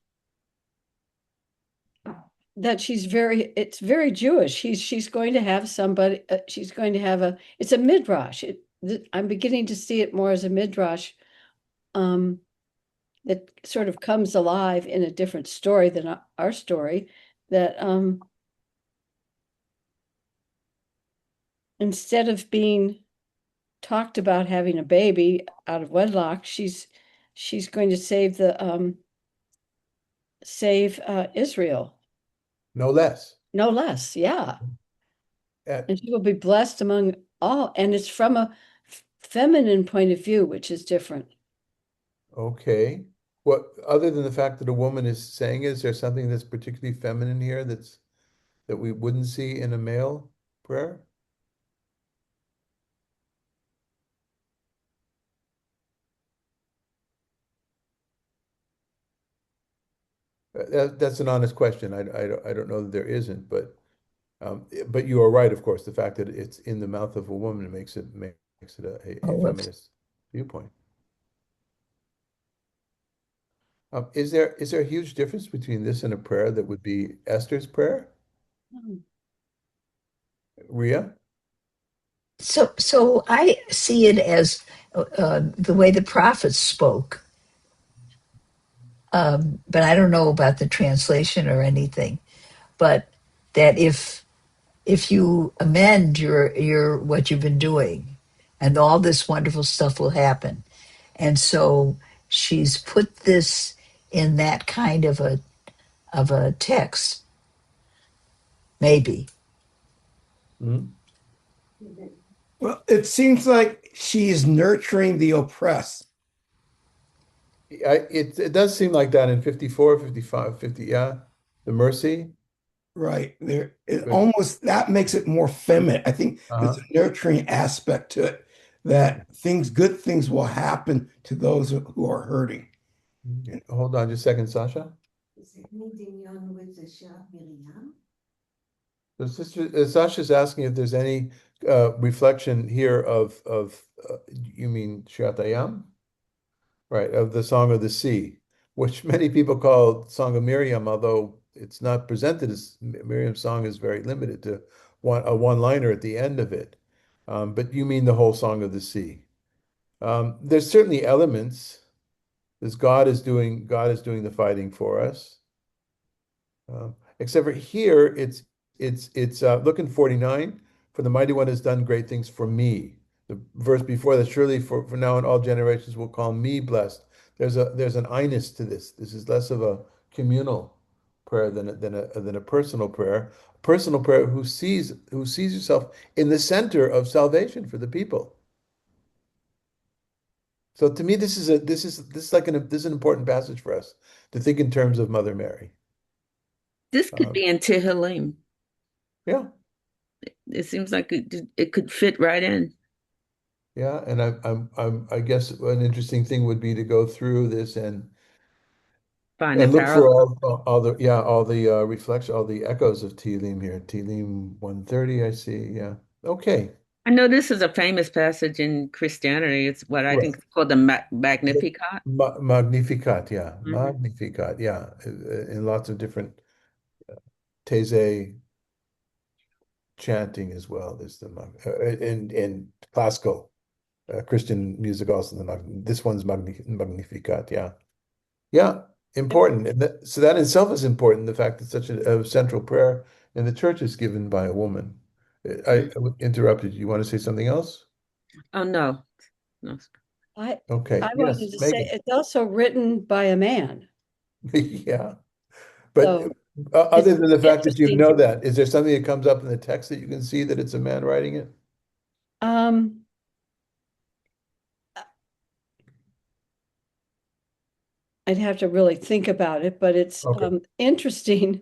that it's very Jewish. She's going to have somebody, she's going to have it's a midrash. I'm beginning to see it more as a midrash that sort of comes alive in a different story than our story, that instead of being talked about having a baby out of wedlock, she's going to save Israel. No less. No less, yeah. And, And she will be blessed among all. And it's from a feminine point of view, which is different. okay. What, other than the fact that a woman is saying, is there something that's particularly feminine here that we wouldn't see in a male prayer? That's an honest question. I don't know that there isn't, but you are right, of course. The fact that it's in the mouth of a woman makes it a feminist viewpoint. Is there a huge difference between this and a prayer that would be Esther's prayer? Ria? So I see it as the way the prophets spoke. but I don't know about the translation or anything. But that if you amend your what you've been doing, and all this wonderful stuff will happen. And so she's put this in that kind of a text, maybe. Mhm. Well, it seems like she's nurturing the oppressed. It does seem like that in 54, 55, 50. Yeah, the mercy. Right. There it Good. almost that makes it more feminine. I think there's Uh-huh. a nurturing aspect to it that good things will happen to those who are hurting. Hold on just a second, Sasha. Is it anything on with the shop Miriam? So Sasha's asking if there's any reflection here of you mean Shirat Hayam? Right, of the Song of the Sea, which many people call Song of Miriam, although it's not presented as Miriam's song is very limited to a one-liner at the end of it. But you mean the whole Song of the Sea. There's certainly elements, as God is doing the fighting for us. Except for here, it's look in 49, for the mighty one has done great things for me. The verse before that, surely for now and all generations will call me blessed. There's an I-ness to this. This is less of a communal prayer than a personal prayer. A personal prayer who sees yourself in the center of salvation for the people. So to me, this is an important passage for us to think in terms of Mother Mary. This could be in Tehillim. Yeah. It seems like it could fit right in. Yeah, and I guess an interesting thing would be to go through this Find the and look for parallel. all the reflection, all the echoes of Tehillim here. Tehillim 130, I see. Yeah. Okay. I know this is a famous passage in Christianity. It's what I think Right. is called the Magnificat. Magnificat, yeah. Mhm. Magnificat, yeah. In lots of different Taizé chanting as well. There's in classical Christian music also. This one's Magnificat, yeah. Yeah, important. And so that in itself is important, the fact that such a central prayer in the church is given by a woman. I interrupted you. You want to say something else? Oh no, no. I Okay. I Yes, wanted to say Megan. it's also written by a man. Yeah. But So it's other than the fact that you interesting know to that, is there something that comes up in the text that you can see that it's a man writing it? um I'd have to really think about it, but it's Okay. interesting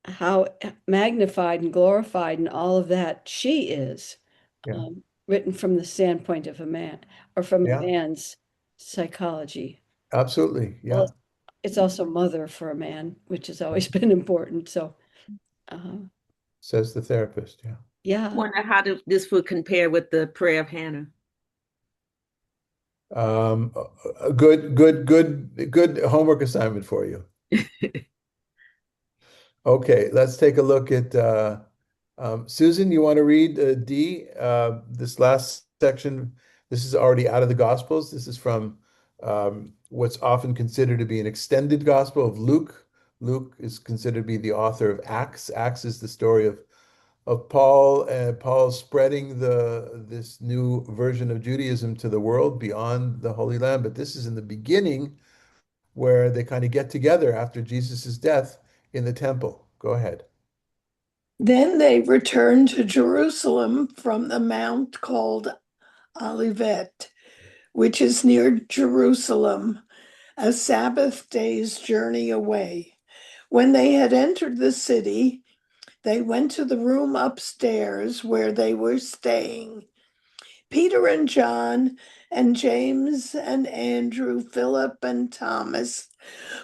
how magnified and glorified and all of that she is, Yeah. written from the standpoint of a man or from a Yeah. man's psychology. Absolutely. Well, Yeah. it's also mother for a man, which has always been important. So, uh, Says the therapist. Yeah. yeah, Wonder how this would compare with the prayer of Hannah. A good homework assignment for you. Okay, let's take a look at Susan, you want to read D, this last section? This is already out of the Gospels. This is from what's often considered to be an extended Gospel of Luke. Luke is considered to be the author of Acts. Acts is the story of Paul and Paul spreading this new version of Judaism to the world beyond the Holy Land. But this is in the beginning where they kind of get together after Jesus' death in the temple. Go ahead. Then they returned to Jerusalem from the mount called Olivet, which is near Jerusalem, a Sabbath day's journey away. When they had entered the city, they went to the room upstairs where they were staying. Peter and John and James and Andrew, Philip and Thomas,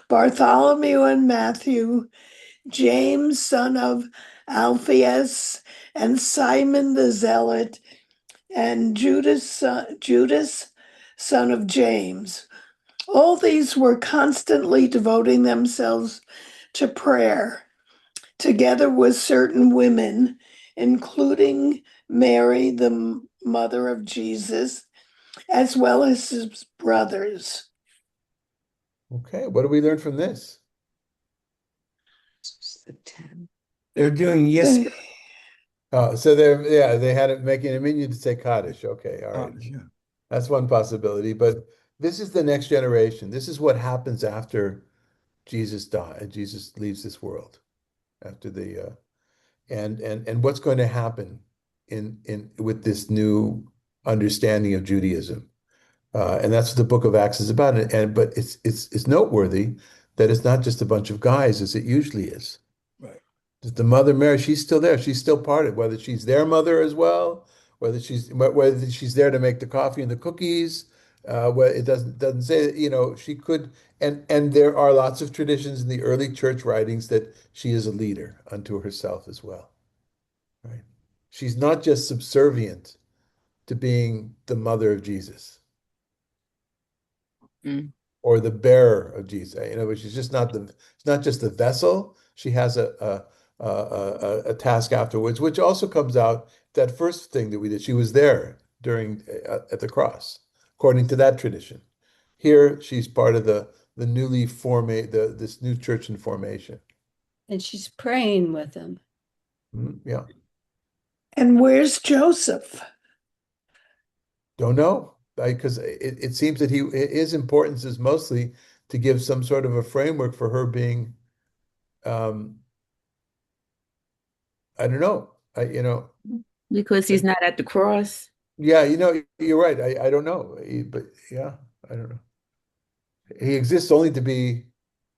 Bartholomew and Matthew, James, son of Alphaeus, and Simon the Zealot, and Judas, son of James. All these were constantly devoting themselves to prayer, together with certain women, including Mary, the mother of Jesus, as well as his brothers. Okay, what do we learn from this? The 10. They're doing yes. Oh, so they had it making a minion to say Kaddish. Okay, all right. Yeah. That's one possibility. But this is the next generation. This is what happens after Jesus died. Jesus leaves this world after the and what's going to happen in with this new understanding of Judaism. And that's what the book of Acts is about. But it's noteworthy that it's not just a bunch of guys as it usually is. Right. The mother Mary, she's still there. She's still part of it, whether she's their mother as well, whether she's there to make the coffee and the cookies. Well, it doesn't say that, she could, and there are lots of traditions in the early church writings that she is a leader unto herself as well. Right? She's not just subservient to being the mother of Jesus Mm. or the bearer of Jesus. But she's just not it's not just the vessel. She has a task afterwards, which also comes out that first thing that we did. She was there during at the cross, according to that tradition. Here, she's part of the newly formed this new church in formation. And she's praying with them. Yeah, And where's Joseph? don't know, because it seems that his importance is mostly to give some sort of a framework for her being. I don't know. Because he's not at the cross. Yeah, you're right. I don't know. But yeah, I don't know. He exists only to be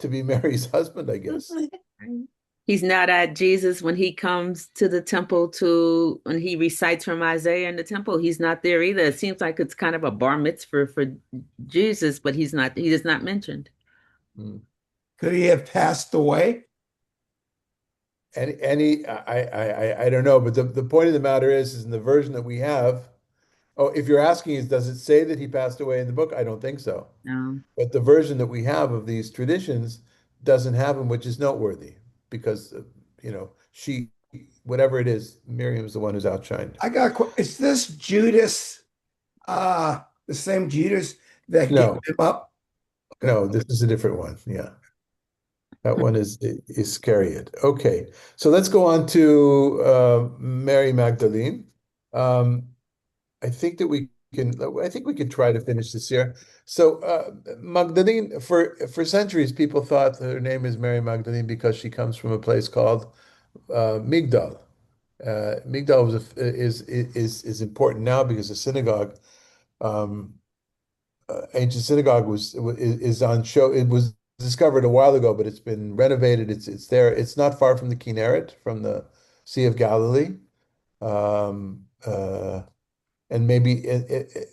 Mary's husband, I guess. He's not at Jesus when he comes to the temple when he recites from Isaiah in the temple. He's not there either. It seems like it's kind of a bar mitzvah for Jesus, but he is not mentioned. Could he have passed away? I don't know, but the point of the matter is in the version that we have. Oh, if you're asking, does it say that he passed away in the book? I don't think so. No. But the version that we have of these traditions doesn't have him, which is noteworthy because she, whatever it is, Miriam's the one who's outshined. Is this Judas, the same Judas that No. gave him up? Okay. No, this is a different one. Yeah. That one is Iscariot. Okay, so let's go on to Mary Magdalene. I think we could try to finish this here. So Magdalene, for centuries, people thought that her name is Mary Magdalene because she comes from a place called Migdal. Migdal is important now because the synagogue, ancient synagogue is on show. It was discovered a while ago, but it's been renovated. It's there. It's not far from the Kinneret, from the Sea of Galilee. And maybe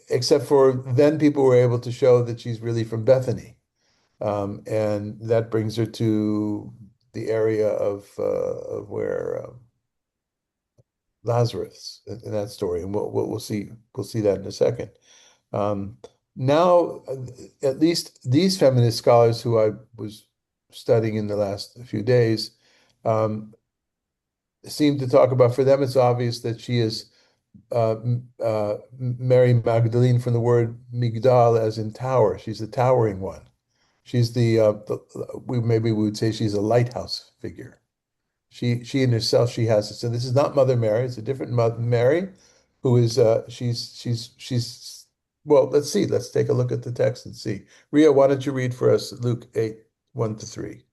except for then people were able to show that she's really from Bethany. And that brings her to the area of where Lazarus in that story. And we'll see that in a second. Now, at least these feminist scholars who I was studying in the last few days seem to talk about, for them, it's obvious that she is Mary Magdalene from the word Migdal, as in tower. She's the towering one. She's we would say she's a lighthouse figure. She in herself, she has it. So this is not Mother Mary. It's a different Mother Mary, who is she's well. Let's see. Let's take a look at the text and see. Ria, why don't you read for us Luke 8:1-3?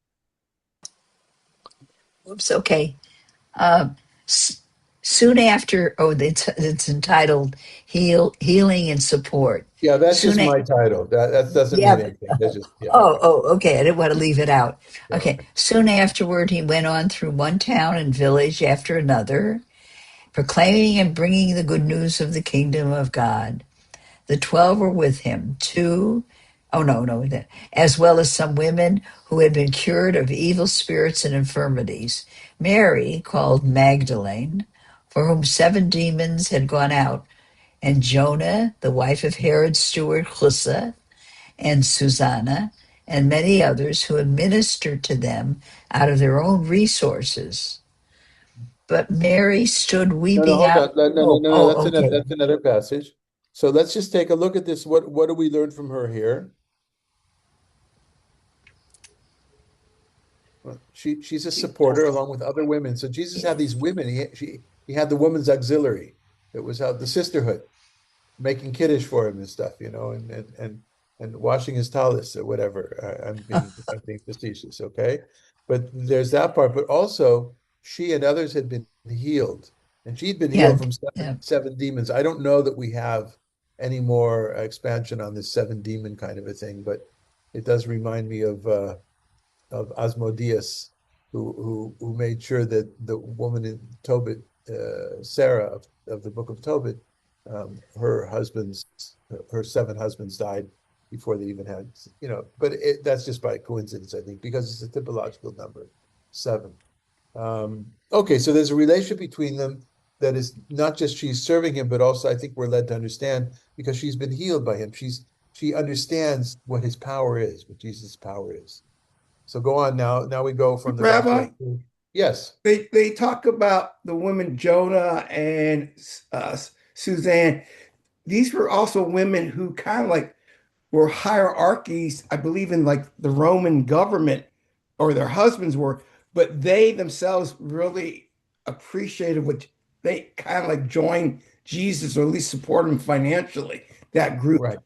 Oops, okay. Soon after, it's entitled Healing and Support. Yeah, that's Soon just my title. That doesn't Yeah, mean anything. That's just okay. I didn't want to leave it out. Yeah, Okay. Soon afterward, he went on through one town and village after another, proclaiming and bringing the good news of the kingdom of God. The 12 were with him, as well as some women who had been cured of evil spirits and infirmities. Mary, called Magdalene, for whom 7 demons had gone out, and Jonah, the wife of Herod's steward Chusa, and Susanna, and many others who had ministered to them out of their own resources. But Mary stood weeping hold out. on. No. Okay. That's another passage. So let's just take a look at this. What do we learn from her here? She's a supporter along with other women. So Jesus had these women. He had the woman's auxiliary. It was the sisterhood making kiddush for him and stuff, and washing his talis or whatever. I'm being facetious, okay? But there's that part. But also, she and others had been healed, and she'd been Yeah, healed from yeah. seven demons. I don't know that we have any more expansion on this seven demon kind of a thing, but it does remind me of Asmodeus, who made sure that the woman in Tobit, Sarah of the book of Tobit, her seven husbands died before they even had, but that's just by coincidence, I think, because it's a typological number, seven. Okay, so there's a relationship between them that is not just she's serving him, but also I think we're led to understand because she's been healed by him. She understands what his power is, what Jesus' power is. So go on now. Now we go from the Rabbi, gospel. Yes. they talk about the women Jonah and Suzanne. These were also women who kind of like were hierarchies, I believe, in like the Roman government, or their husbands were, but they themselves really appreciated what they kind of like joined Jesus, or at least support him financially, that group. Right.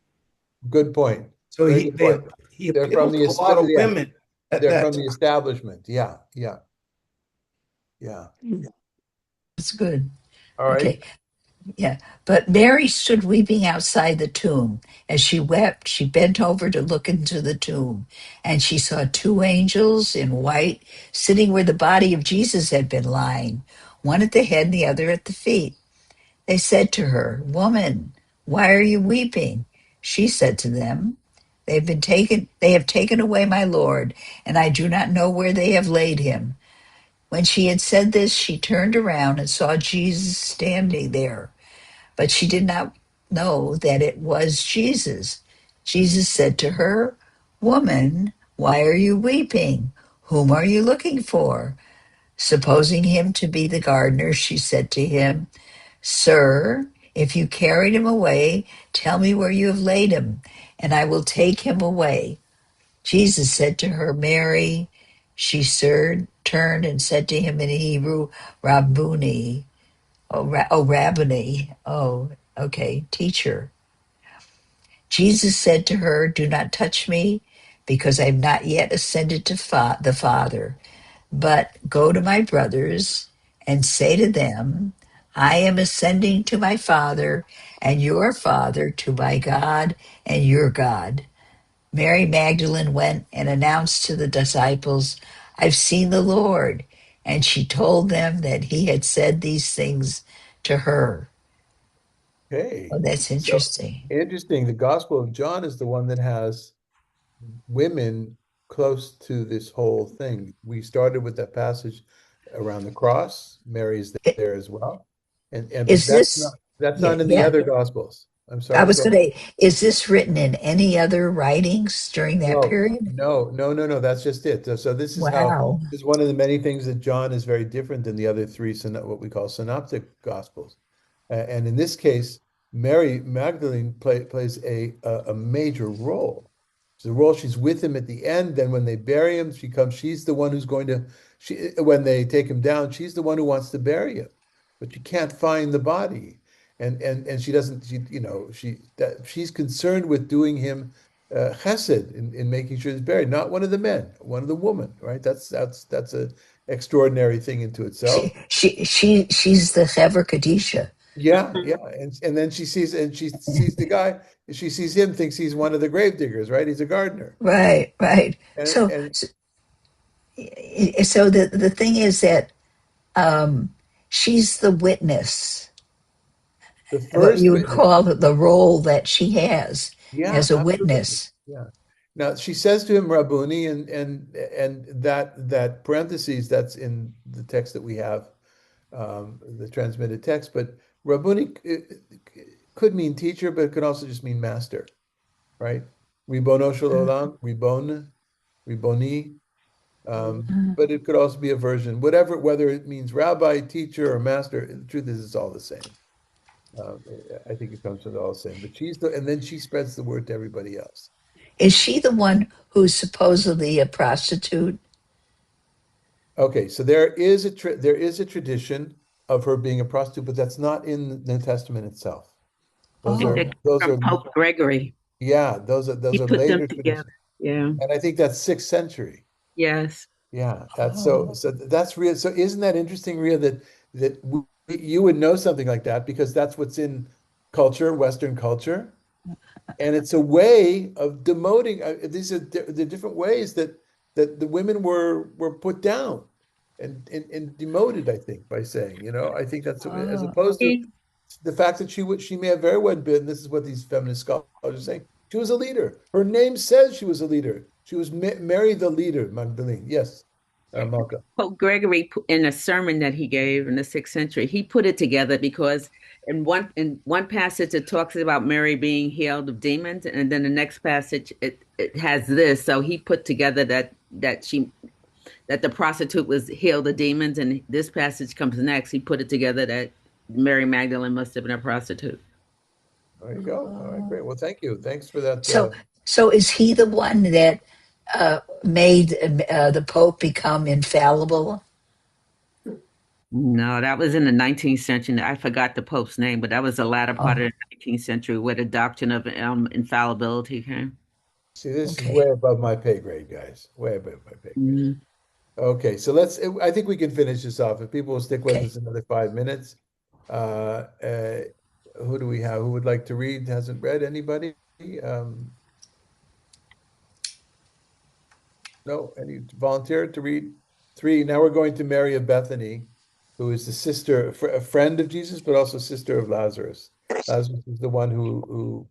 Good point. So Very good point. he They're from appealed the to a lot of yeah, women at they're that from the time. establishment. Yeah, yeah, yeah. That's good. All right. Okay. Yeah. But Mary stood weeping outside the tomb. As she wept, she bent over to look into the tomb, and she saw two angels in white sitting where the body of Jesus had been lying, one at the head and the other at the feet. They said to her, "Woman, why are you weeping?" She said to them, They have taken away my Lord, and I do not know where they have laid him." When she had said this, she turned around and saw Jesus standing there, but she did not know that it was Jesus. Jesus said to her, "Woman, why are you weeping? Whom are you looking for?" Supposing him to be the gardener, she said to him, "Sir, if you carried him away, tell me where you have laid him, and I will take him away." Jesus said to her, "Mary." Turned and said to him in Hebrew, "Rabboni." Rabboni. Oh, okay, teacher. Jesus said to her, "Do not touch me, because I have not yet ascended to the Father. But go to my brothers and say to them, I am ascending to my Father and your Father, to my God and your God." Mary Magdalene went and announced to the disciples, "I've seen the Lord." And she told them that he had said these things to her. Okay. Oh, that's So interesting. interesting. The Gospel of John is the one that has women close to this whole thing. We started with that passage around the cross. Mary's I- there as well. And but Is that's this, not yeah, in the yeah. other Gospels. I'm I sorry. was Go going ahead. to, is this written in any other writings during that No, period? no, no, no, no. That's just it. So this is how Wow. this is one of the many things that John is very different than the other three, what we call synoptic gospels. And in this case, Mary Magdalene plays a major role. It's a role. She's with him at the end. Then when they bury him, she's the one who's going to, when they take him down, she's the one who wants to bury him, but you can't find the body. And she doesn't, she's concerned with doing him chesed in making sure he's buried, not one of the men, one of the women, right? That's a extraordinary thing into itself. She's the Hever Kadisha. Yeah, yeah, and then she sees the guy, she sees him, thinks he's one of the grave diggers, right? He's a gardener, Right, right. and So, and so the thing is that um, she's the witness, the what first you would witness, call the role that she has yeah, as a absolutely, witness. yeah. Now she says to him, Rabboni, and that parentheses that's in the text that we have, the transmitted text, but Rabboni could mean teacher, but it could also just mean master, right? Ribono shel olam, Riboni, but it could also be a version, whether it means rabbi, teacher, or master. The truth is, it's all the same. Uh, I think it comes from all the same. But and then she spreads the word to everybody else. Is she the one who's supposedly a prostitute? Okay, so there is a tradition of her being a prostitute, but that's not in the New Testament itself. I Those think are Oh, that came those from are Pope Gregory. yeah, those are He those are put them later together. traditions. Yeah. And I think that's 6th century. Yes. Yeah, that's oh, so that's real. So isn't that interesting, Ria, that you would know something like that because that's what's in culture, Western culture, and it's a way of demoting. These are the different ways that the women were put down and demoted. I think by saying, I think that's as oh. opposed to the fact that she may have very well been. This is what these feminist scholars are saying. She was a leader. Her name says she was a leader. She was Mary the leader, Magdalene. Yes, Malka. Pope Gregory, in a sermon that he gave in the 6th century, he put it together because in one passage it talks about Mary being healed of demons, and then the next passage it has this. So he put together that the prostitute was healed of demons, and this passage comes next. He put it together that Mary Magdalene must have been a prostitute. There you go. All right, Oh. great. Well, thank you. Thanks for that. So is he the one that made the Pope become infallible? No, that was in the 19th century. I forgot the Pope's name, but that was the latter part of Oh, the 19th century where the doctrine of infallibility came. See, this is way okay. above my pay grade, guys. Way above my pay grade. Mhm. Okay, so I think we can finish this off. If people will stick with Okay. us another 5 minutes. Uh, uh, who do we have? Who would like to read? Hasn't read anybody? Um, no, any volunteer to read? Three. Now we're going to Mary of Bethany, who is the sister, a friend of Jesus, but also sister of Lazarus. Lazarus is the one who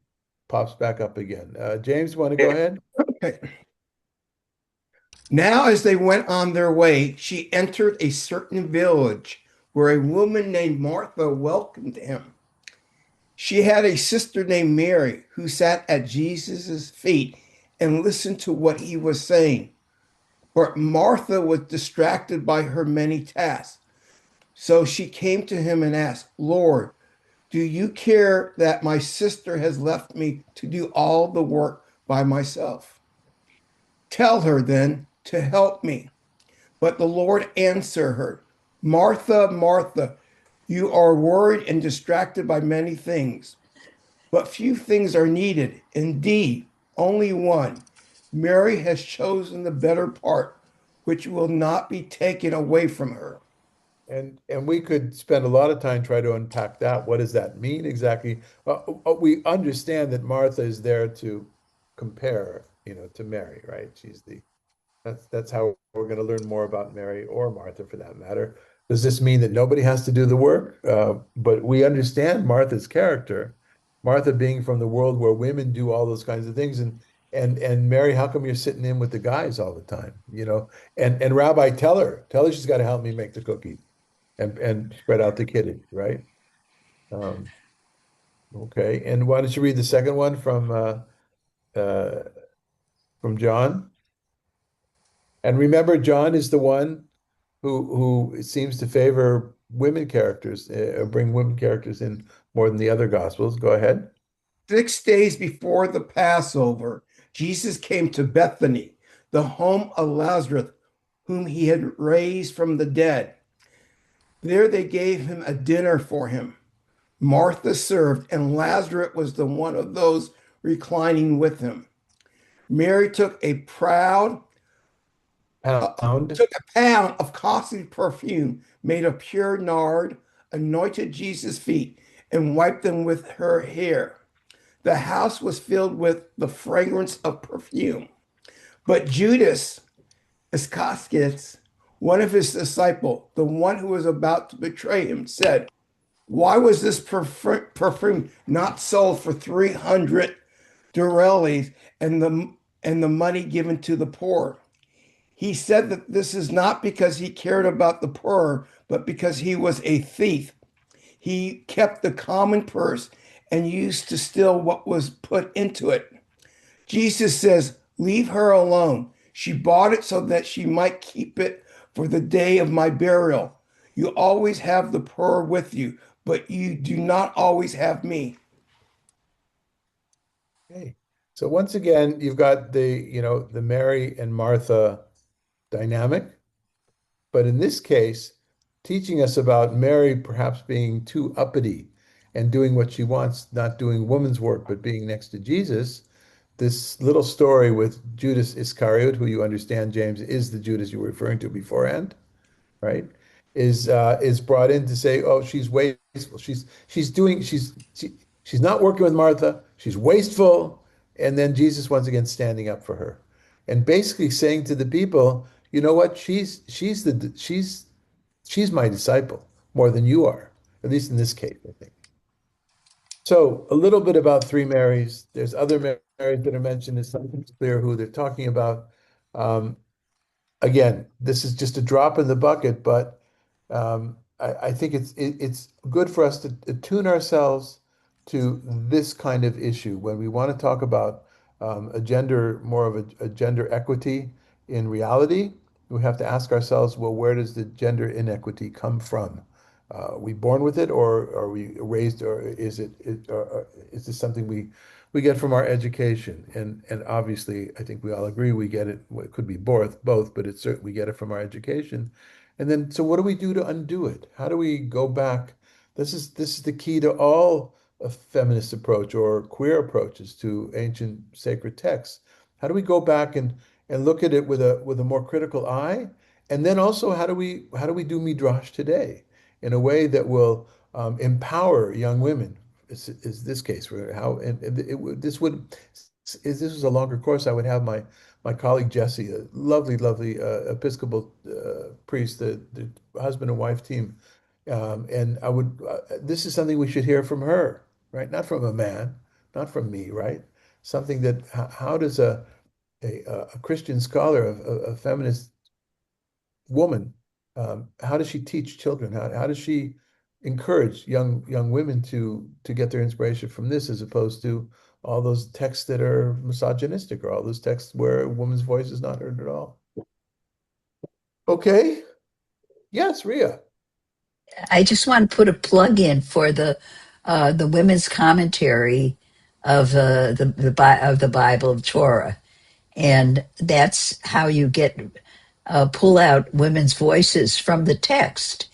pops back up again. James, want to go ahead? Okay. Now, as they went on their way, she entered a certain village where a woman named Martha welcomed him. She had a sister named Mary who sat at Jesus' feet and listened to what he was saying. But Martha was distracted by her many tasks. So she came to him and asked, Lord, do you care that my sister has left me to do all the work by myself? Tell her then to help me. But the Lord answered her, Martha, Martha, you are worried and distracted by many things, but few things are needed. Indeed, only one. Mary has chosen the better part, which will not be taken away from her. And we could spend a lot of time trying to unpack that. What does that mean exactly? We understand that Martha is there to compare, to Mary, right? That's how we're going to learn more about Mary or Martha for that matter. Does this mean that nobody has to do the work? But we understand Martha's character, Martha being from the world where women do all those kinds of things, and Mary, how come you're sitting in with the guys all the time? And Rabbi, tell her she's got to help me make the cookies and spread out the kitty, right? Um, okay. And why don't you read the second one uh, from John? And remember, John is the one who seems to favor women characters, bring women characters in more than the other gospels. Go ahead. 6 days before the Passover, Jesus came to Bethany, the home of Lazarus, whom he had raised from the dead. There they gave him a dinner for him. Martha served, and Lazarus was the one of those reclining with him. Mary Pound. took a pound of costly perfume made of pure nard, anointed Jesus' feet, and wiped them with her hair. The house was filled with the fragrance of perfume. But Judas Iscariot, one of his disciples, the one who was about to betray him, said, Why was this perfume not sold for 300 ducats and the money given to the poor? He said that this is not because he cared about the poor, but because he was a thief. He kept the common purse and used to steal what was put into it. Jesus says, Leave her alone. She bought it so that she might keep it for the day of my burial. You always have the poor with you, but you do not always have me. Okay. So once again, you've got the Mary and Martha dynamic. But in this case, teaching us about Mary perhaps being too uppity and doing what she wants, not doing woman's work, but being next to Jesus. This little story with Judas Iscariot, who you understand, James, is the Judas you were referring to beforehand, right? Is brought in to say, oh, she's wasteful. She's not working with Martha. She's wasteful. And then Jesus once again standing up for her, and basically saying to the people, you know what? She's my disciple more than you are, at least in this case, I think. So a little bit about three Marys. There's other Marys that are mentioned. It's not clear who they're talking about. Um, Again, this is just a drop in the bucket, but I think it's good for us to attune ourselves to this kind of issue when we want to talk about a gender, more of a gender equity in reality. We have to ask ourselves, well, where does the gender inequity come from? Are we born with it, or are we raised, or or is this something we get from our education? And obviously, I think we all agree we get it. Well, it could be both, but it's certain we get it from our education. And then, so what do we do to undo it? How do we go back? This is the key to all a feminist approach or queer approaches to ancient sacred texts. How do we go back and look at it with a more critical eye? And then also, how do we do midrash today in a way that will empower young women? Is this case where how and this would if this was a longer course, I would have my colleague Jesse, a lovely Episcopal priest, the husband and wife team, and I would this is something we should hear from her, right? Not from a man, not from me, right? Something that how does a Christian scholar, a feminist woman, how does she teach children? How does she encourage young women to get their inspiration from this, as opposed to all those texts that are misogynistic, or all those texts where a woman's voice is not heard at all? Okay. Yes, Ria. I just want to put a plug in for the women's commentary of of the Bible of Torah, and that's how you get pull out women's voices from the text.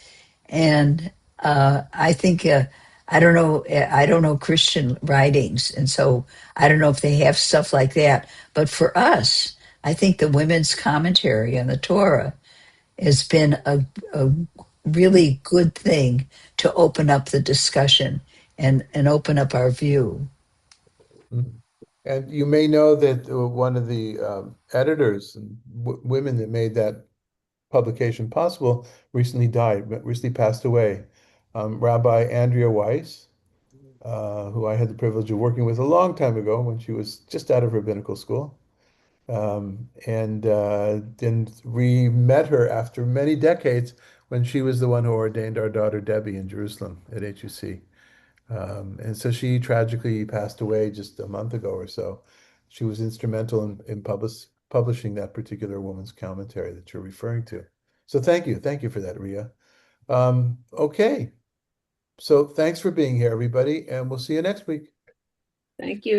And I think I don't know Christian writings, and so I don't know if they have stuff like that. But for us, I think the women's commentary on the Torah has been a really good thing to open up the discussion and open up our view. Mhm. And you may know that one of the editors and women that made that publication possible recently died, recently passed away. Rabbi Andrea Weiss, who I had the privilege of working with a long time ago when she was just out of rabbinical school. And then we met her after many decades when she was the one who ordained our daughter Debbie in Jerusalem at HUC. And so she tragically passed away just a month ago or so. She was instrumental in publishing that particular woman's commentary that you're referring to. So thank you for that, Ria. Okay, so thanks for being here, everybody, and we'll see you next week. Thank you.